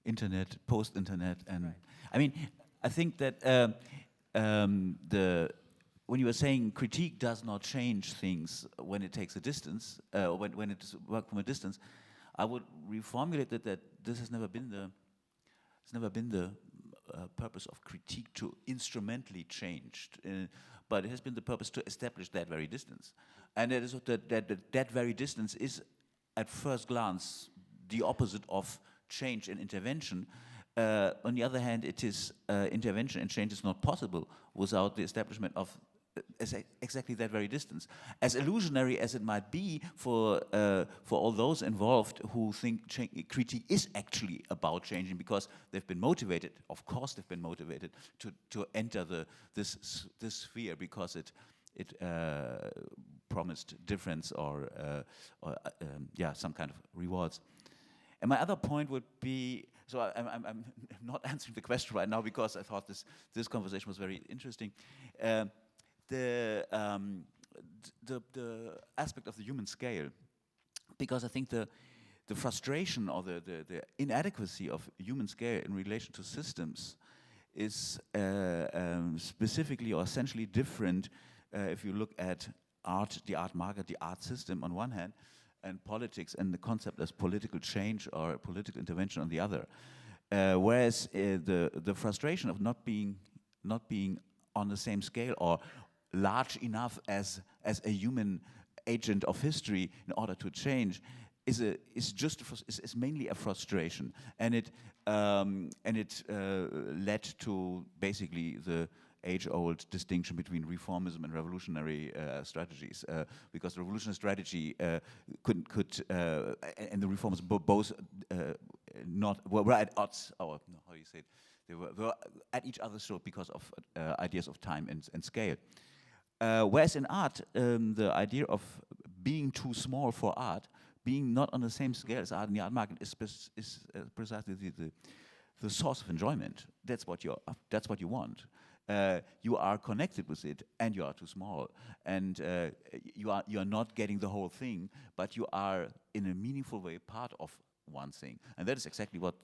internet, post-internet? And right. I think that the when you were saying critique does not change things when it takes a distance, when it's work from a distance, I would reformulate that this has never been the purpose of critique to instrumentally change, but it has been the purpose to establish that very distance, and it is that very distance is at first glance the opposite of change and intervention. On the other hand, it is intervention and change is not possible without the establishment of exactly that very distance. As illusionary as it might be for all those involved who think critique is actually about changing because they've been motivated, of course they've been motivated to enter this sphere because it promised difference or some kind of rewards. And my other point would be, so I'm not answering the question right now because I thought this conversation was very interesting. The aspect of the human scale, because I think the frustration or the inadequacy of human scale in relation to systems is specifically or essentially different if you look at art, the art market, the art system on one hand, and politics and the concept as political change or political intervention on the other. Whereas the frustration of not being on the same scale or large enough as a human agent of history in order to change is mainly a frustration, and it led to basically the age-old distinction between reformism and revolutionary strategies, because the revolutionary strategy could and the reformism both were at odds, or no, how do you say it? They were at each other's throat because of ideas of time and scale. Whereas in art, the idea of being too small for art, being not on the same scale as art in the art market, is precisely the source of enjoyment. That's what you want. You are connected with it, and you are too small, and you are not getting the whole thing, but you are in a meaningful way part of one thing, and that is exactly what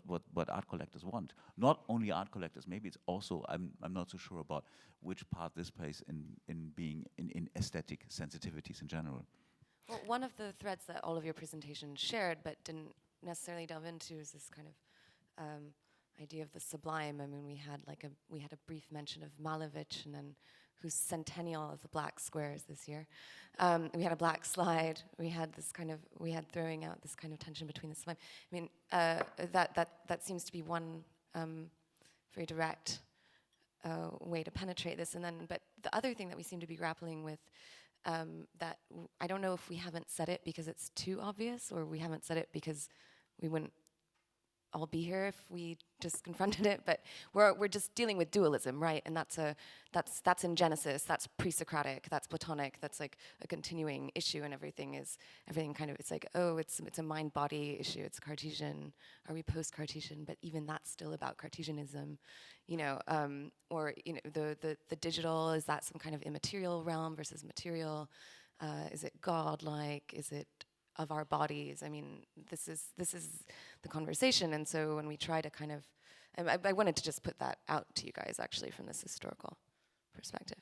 art collectors want. Not only art collectors, maybe it's also, I'm not so sure about which part this plays in being in aesthetic sensitivities in general. Well, one of the threads that all of your presentations shared but didn't necessarily delve into is this kind of idea of the sublime. I mean, we had a brief mention of Malevich, and then whose centennial of the black squares this year. We had a black slide. We had throwing out this kind of tension between the sublime. I mean, that seems to be one very direct way to penetrate this. And then, but the other thing that we seem to be grappling with, that I don't know if we haven't said it because it's too obvious, or we haven't said it because we wouldn't all be here if we just confronted it, but we're just dealing with dualism, right? And that's in Genesis, that's pre-Socratic, that's Platonic, that's like a continuing issue, and everything kind of, it's like, oh, it's a mind-body issue, it's Cartesian, are we post-Cartesian? But even that's still about Cartesianism, or the digital, is that some kind of immaterial realm versus material? Is it godlike? Is it of our bodies? I mean, this is the conversation, and so when we try to kind of, I wanted to just put that out to you guys actually from this historical perspective.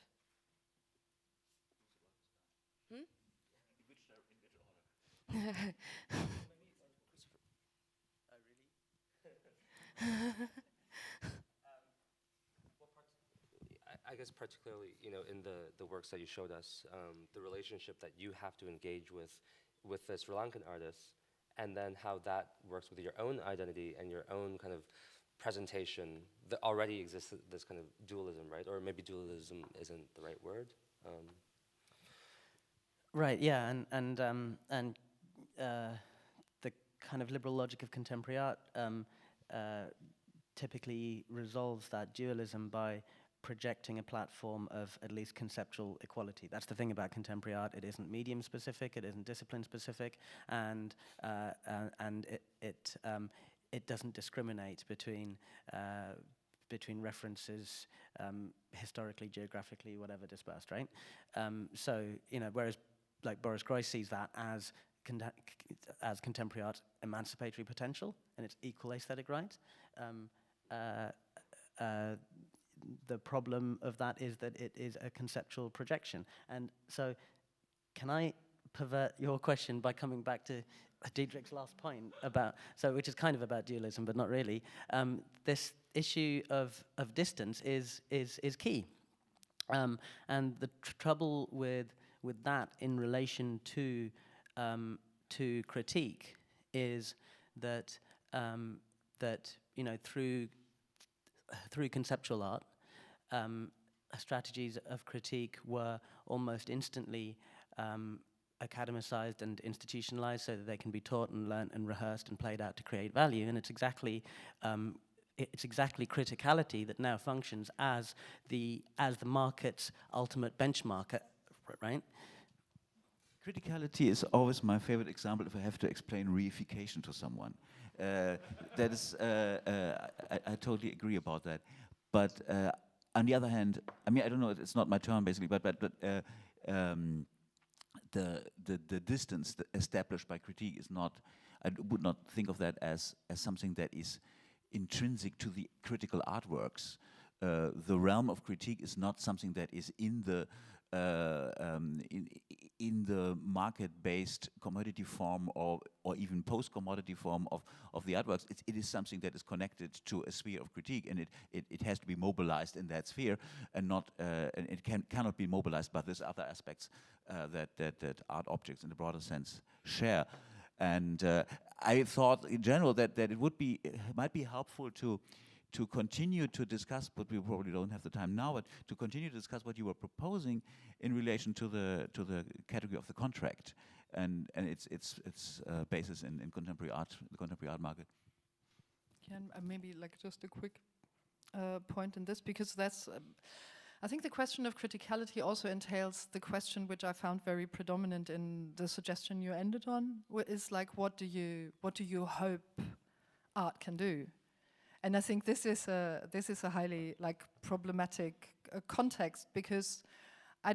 I guess particularly, in the works that you showed us, the relationship that you have to engage with the Sri Lankan artists, and then how that works with your own identity and your own kind of presentation that already exists, this kind of dualism, right? Or maybe dualism isn't the right word. Right, yeah, and the kind of liberal logic of contemporary art typically resolves that dualism by projecting a platform of at least conceptual equality. That's the thing about contemporary art. It isn't medium specific, it isn't discipline specific, and it doesn't discriminate between references, historically, geographically, whatever, dispersed, right? So, whereas like Boris Groys sees that as contemporary art emancipatory potential and its equal aesthetic right, the problem of that is that it is a conceptual projection. And so, can I pervert your question by coming back to Diedrich's last point about, which is kind of about dualism, but not really. This issue of distance is key, and the trouble with that in relation to critique is that through conceptual art, strategies of critique were almost instantly academicized and institutionalized so that they can be taught and learnt and rehearsed and played out to create value. And it's exactly criticality that now functions as the market's ultimate benchmark, right? Criticality is always my favorite example if I have to explain reification to someone. That is, I totally agree about that. But on the other hand, I mean, I don't know, it's not my term basically, but the distance established by critique is not, I would not think of that as something that is intrinsic to the critical artworks. The realm of critique is not something that is in the market-based commodity form or even post-commodity form of the artworks. It is something that is connected to a sphere of critique, and it has to be mobilized in that sphere, and not and it cannot be mobilized by these other aspects that art objects in the broader sense share. And I thought in general that it might be helpful to continue to discuss, but we probably don't have the time now, but to continue to discuss what you were proposing in relation to the category of the contract and its basis in contemporary art, the contemporary art market. Can maybe like just a quick point in this, because that's I think the question of criticality also entails the question which I found very predominant in the suggestion you ended on, is like what do you hope art can do? And I think this is a highly like problematic context, because I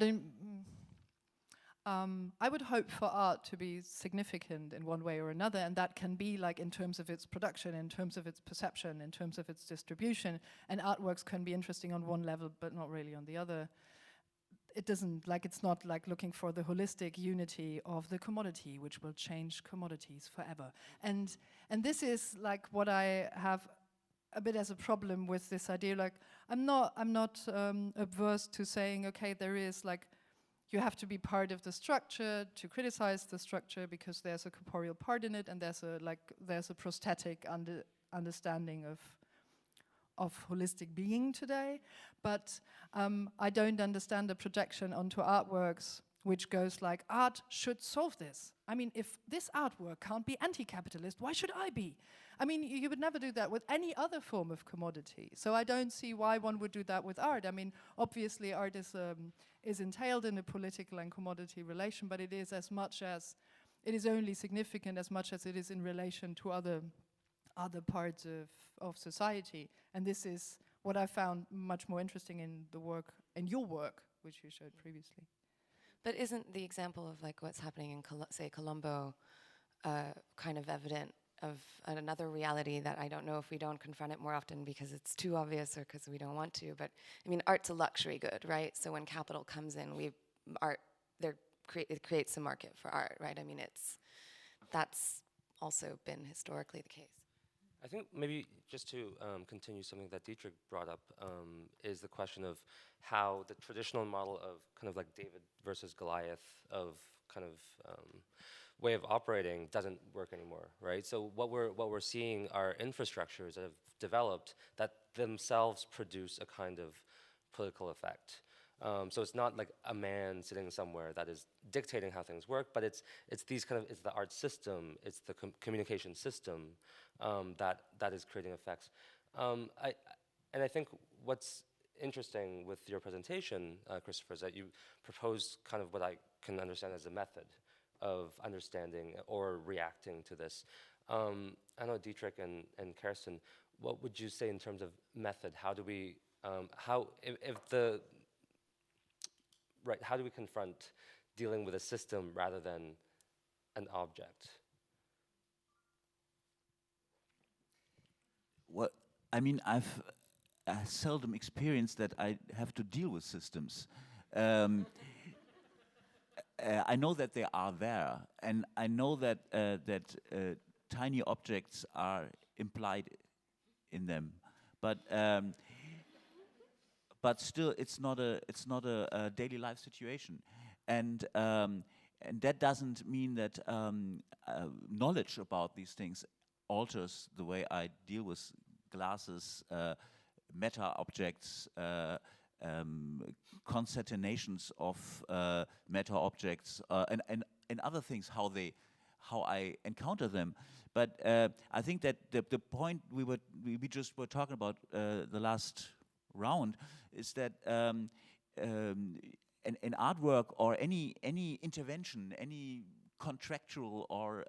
would hope for art to be significant in one way or another, and that can be like in terms of its production, in terms of its perception, in terms of its distribution, and artworks can be interesting on one level but not really on the other. It's not like looking for the holistic unity of the commodity which will change commodities forever. And this is like what I have a bit as a problem with this idea. Like I'm not averse to saying, okay, there is like, you have to be part of the structure to criticize the structure because there's a corporeal part in it, and there's a prosthetic understanding of holistic being today. But I don't understand the projection onto artworks which goes like, art should solve this. I mean, if this artwork can't be anti-capitalist, why should I be? I mean, you would never do that with any other form of commodity. So I don't see why one would do that with art. I mean, obviously art is entailed in a political and commodity relation, but it is only significant as much as it is in relation to other parts of society. And this is what I found much more interesting in your work, which you showed previously. But isn't the example of like what's happening in say Colombo kind of evident of another reality that I don't know if we don't confront it more often because it's too obvious or because we don't want to? But I mean, art's a luxury good, right? So when capital comes in, it creates a market for art, right? I mean, that's also been historically the case. I think maybe just to continue something that Diedrich brought up is the question of how the traditional model of kind of like David versus Goliath of kind of way of operating doesn't work anymore, right? So what we're seeing are infrastructures that have developed that themselves produce a kind of political effect. So it's not like a man sitting somewhere that is dictating how things work, but it's the art system, it's the communication system that is creating effects. I think what's interesting with your presentation, Christopher, is that you proposed kind of what I can understand as a method of understanding or reacting to this. I know Diedrich and Kerstin, what would you say in terms of method? How do we how do we confront dealing with a system rather than an object? Well, I mean, seldom experience that I have to deal with systems. I know that they are there, and I know that tiny objects are implied in them, but still, it's not a daily life situation, and that doesn't mean that knowledge about these things alters the way I deal with glasses, meta objects, concatenations of meta objects, and other things, how I encounter them. But I think that the point we just were talking about the last round is that an artwork or any intervention, any contractual or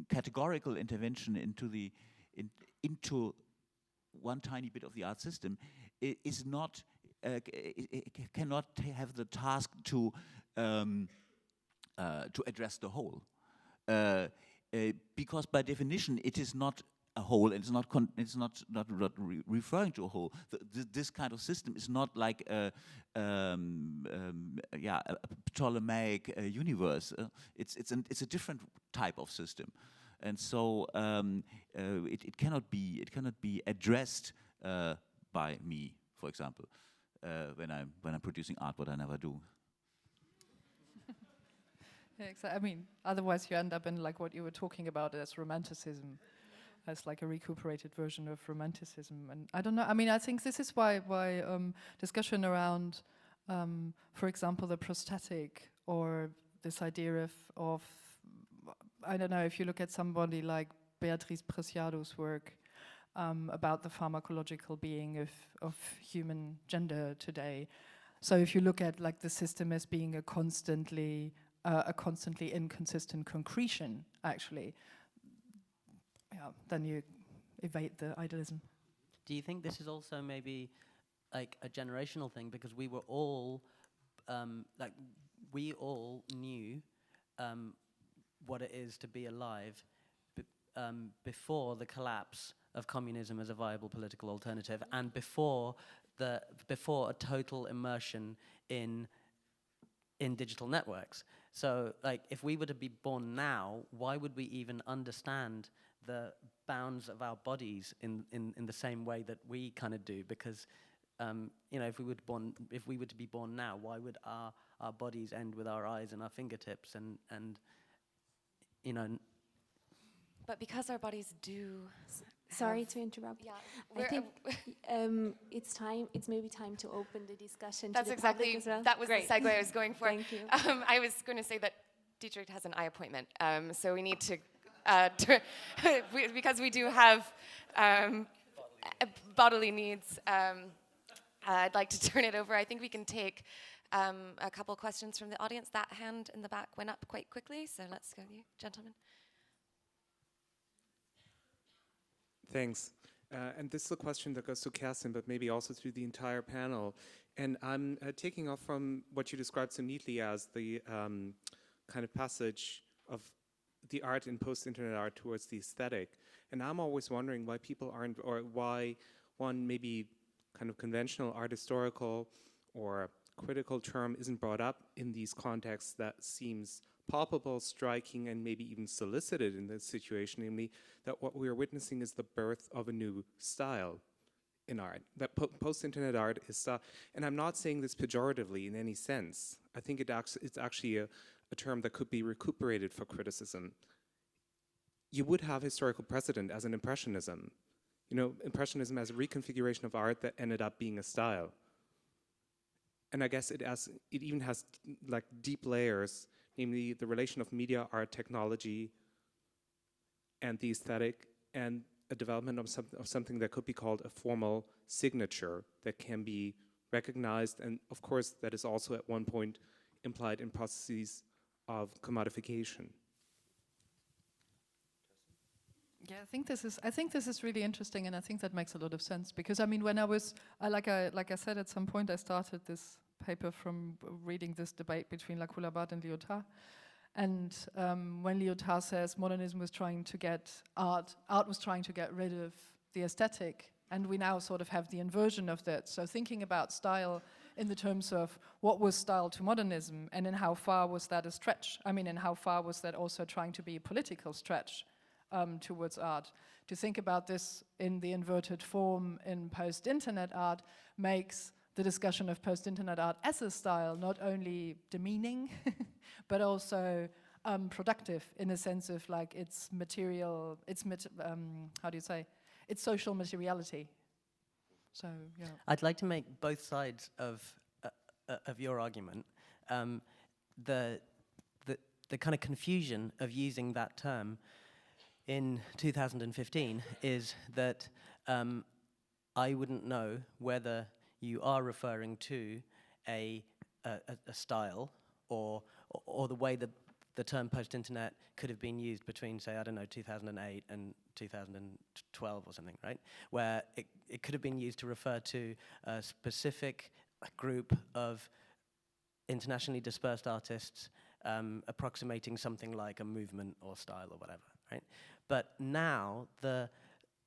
categorical intervention into one tiny bit of the art system is not it cannot have the task to address the whole, because by definition it is not a whole. It's not referring to a whole. This kind of system is not like a Ptolemaic universe. It's a different type of system, and so it cannot be addressed by me, for example, when I'm producing art, what I never do. Yeah, exactly. I mean, otherwise you end up in like what you were talking about as romanticism, as like a recuperated version of romanticism. And I don't know. I mean, I think this is why discussion around, for example, the prosthetic or this idea of I don't know, if you look at somebody like Beatriz Preciado's work about the pharmacological being of human gender today. So if you look at like the system as being a constantly inconsistent concretion, actually, then you evade the idealism. Do you think this is also maybe like a generational thing, because we were all we all knew what it is to be alive before the collapse of communism as a viable political alternative, and before a total immersion in digital networks. So, like, if we were to be born now, why would we even understand the bounds of our bodies in the same way that we kind of do? Because if we were to be born now, why would our bodies end with our eyes and our fingertips and But because our bodies do. Sorry to interrupt. Yeah, I think it's maybe time to open the discussion That's to the exactly, public as well. that was Great. the segue I was going for. Thank you. I was going to say that Diedrich has an eye appointment, so we need to, because we do have bodily needs, I'd like to turn it over. I think we can take a couple questions from the audience. That hand in the back went up quite quickly, so let's go to you, gentlemen. Thanks. And this is a question that goes to Kerstin, but maybe also to the entire panel. And I'm taking off from what you described so neatly as the kind of passage of the art in post-internet art towards the aesthetic. And I'm always wondering why people aren't, or why one maybe kind of conventional art historical or critical term isn't brought up in these contexts that seems palpable, striking, and maybe even solicited in this situation, namely that what we are witnessing is the birth of a new style in art, that post-internet art is style. And I'm not saying this pejoratively in any sense. I think it's actually a term that could be recuperated for criticism. You would have historical precedent as an Impressionism. Impressionism as a reconfiguration of art that ended up being a style. And I guess it even has like deep layers, namely the relation of media, art, technology, and the aesthetic, and a development of something that could be called a formal signature that can be recognized, and of course that is also at one point implied in processes of commodification. Yeah, I think this is really interesting, and I think that makes a lot of sense, because I mean, when like I said at some point, I started this paper from reading this debate between La Coulabate and Lyotard, and when Lyotard says modernism was trying to get art was trying to get rid of the aesthetic, and we now sort of have the inversion of that. So thinking about style in the terms of what was style to modernism, and in how far was that a stretch? I mean, and how far was that also trying to be a political stretch towards art? To think about this in the inverted form in post-internet art makes the discussion of post-internet art as a style not only demeaning, but also productive in a sense of like its material, how do you say, its social materiality. So, yeah. I'd like to make both sides of your argument. The kind of confusion of using that term in 2015 is that I wouldn't know whether you are referring to a style or the way that the term post-internet could have been used between, say, I don't know, 2008 and 2012 or something, right? Where it could have been used to refer to a specific group of internationally dispersed artists approximating something like a movement or style or whatever, right? But now the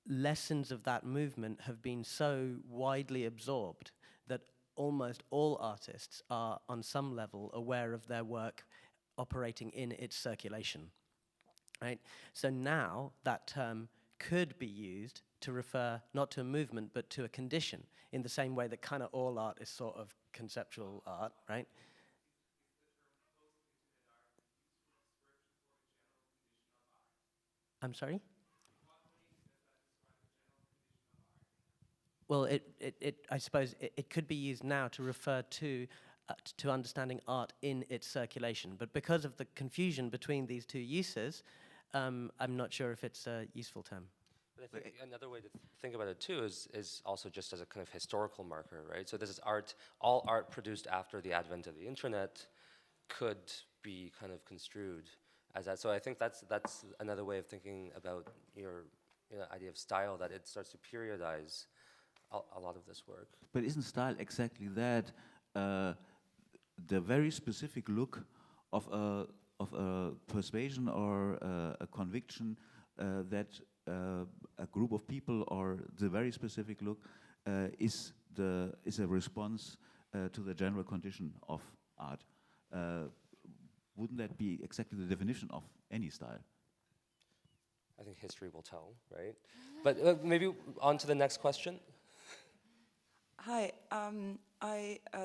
lessons of that movement have been so widely absorbed that almost all artists are on some level aware of their work operating in its circulation, right? So now that term could be used to refer not to a movement but to a condition, in the same way that kind of all art is sort of conceptual art, right? I'm sorry? Well, I suppose it could be used now to refer to understanding art in its circulation. But because of the confusion between these two uses, I'm not sure if it's a useful term. But I think another way to think about it too is also just as a kind of historical marker, right? So this is art, all art produced after the advent of the internet could be kind of construed as that. So I think that's another way of thinking about your idea of style, that it starts to periodize a lot of this work. But isn't style exactly that? The very specific look of a persuasion or a conviction that a group of people, or the very specific look is a response to the general condition of art. Wouldn't that be exactly the definition of any style? I think history will tell, right? But maybe on to the next question. Hi,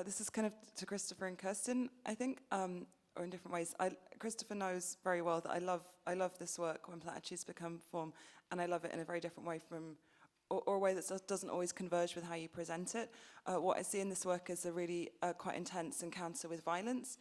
this is kind of to Christopher and Kerstin, I think, or in different ways. Christopher knows very well that I love this work, When Platitudes Become Form, and I love it in a very different way or a way that doesn't always converge with how you present it. What I see in this work is a really quite intense encounter with violence.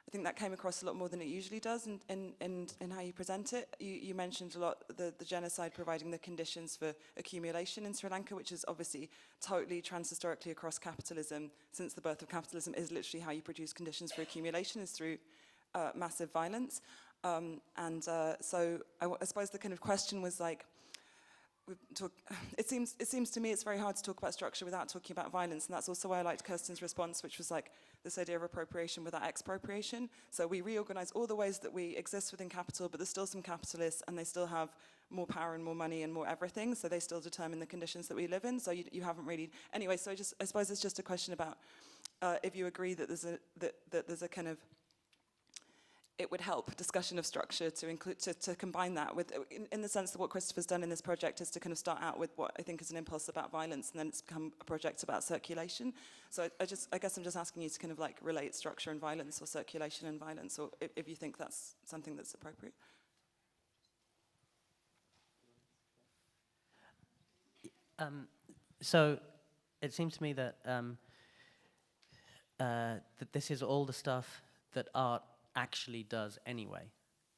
I think that came across a lot more than it usually does in how you present it. You mentioned a lot the genocide providing the conditions for accumulation in Sri Lanka, which is obviously totally transhistorically across capitalism, since the birth of capitalism is literally how you produce conditions for accumulation, is through massive violence. So I suppose the kind of question was like, it seems to me it's very hard to talk about structure without talking about violence, and that's also why I liked Kerstin's response, which was like this idea of appropriation without expropriation. So we reorganize all the ways that we exist within capital, but there's still some capitalists, and they still have more power and more money and more everything, so they still determine the conditions that we live in. So you haven't really... Anyway, so I suppose it's just a question about if you agree that there's a kind of... It would help discussion of structure to include to combine that with, in the sense that what Christopher's done in this project is to kind of start out with what I think is an impulse about violence, and then it's become a project about circulation. So I guess I'm just asking you to kind of like relate structure and violence, or circulation and violence, or if you think that's something that's appropriate. So it seems to me that that this is all the stuff that art actually does anyway,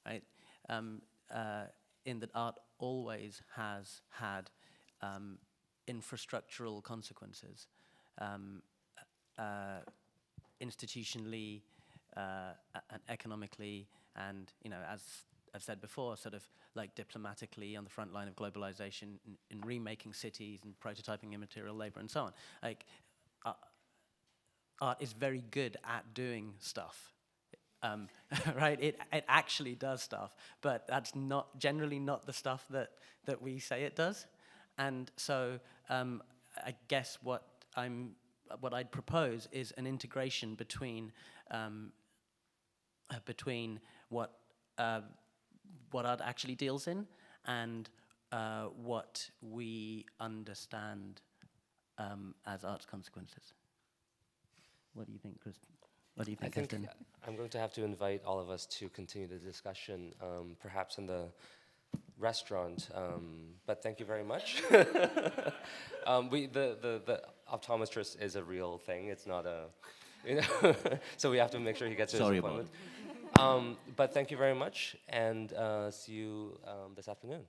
right? In that art always has had infrastructural consequences, institutionally and economically, and as I've said before, sort of like diplomatically on the front line of globalization, in remaking cities and prototyping immaterial labor and so on. Like, art is very good at doing stuff. Right, it actually does stuff, but that's generally not the stuff that we say it does. And so I guess what I'd propose is an integration between what art actually deals in and what we understand as art's consequences. What do you think, Kristen? What do you think, Kristen? I'm going to have to invite all of us to continue the discussion, perhaps in the restaurant. But thank you very much. The optometrist is a real thing. It's not a, so we have to make sure he gets his appointment. But thank you very much, and see you this afternoon.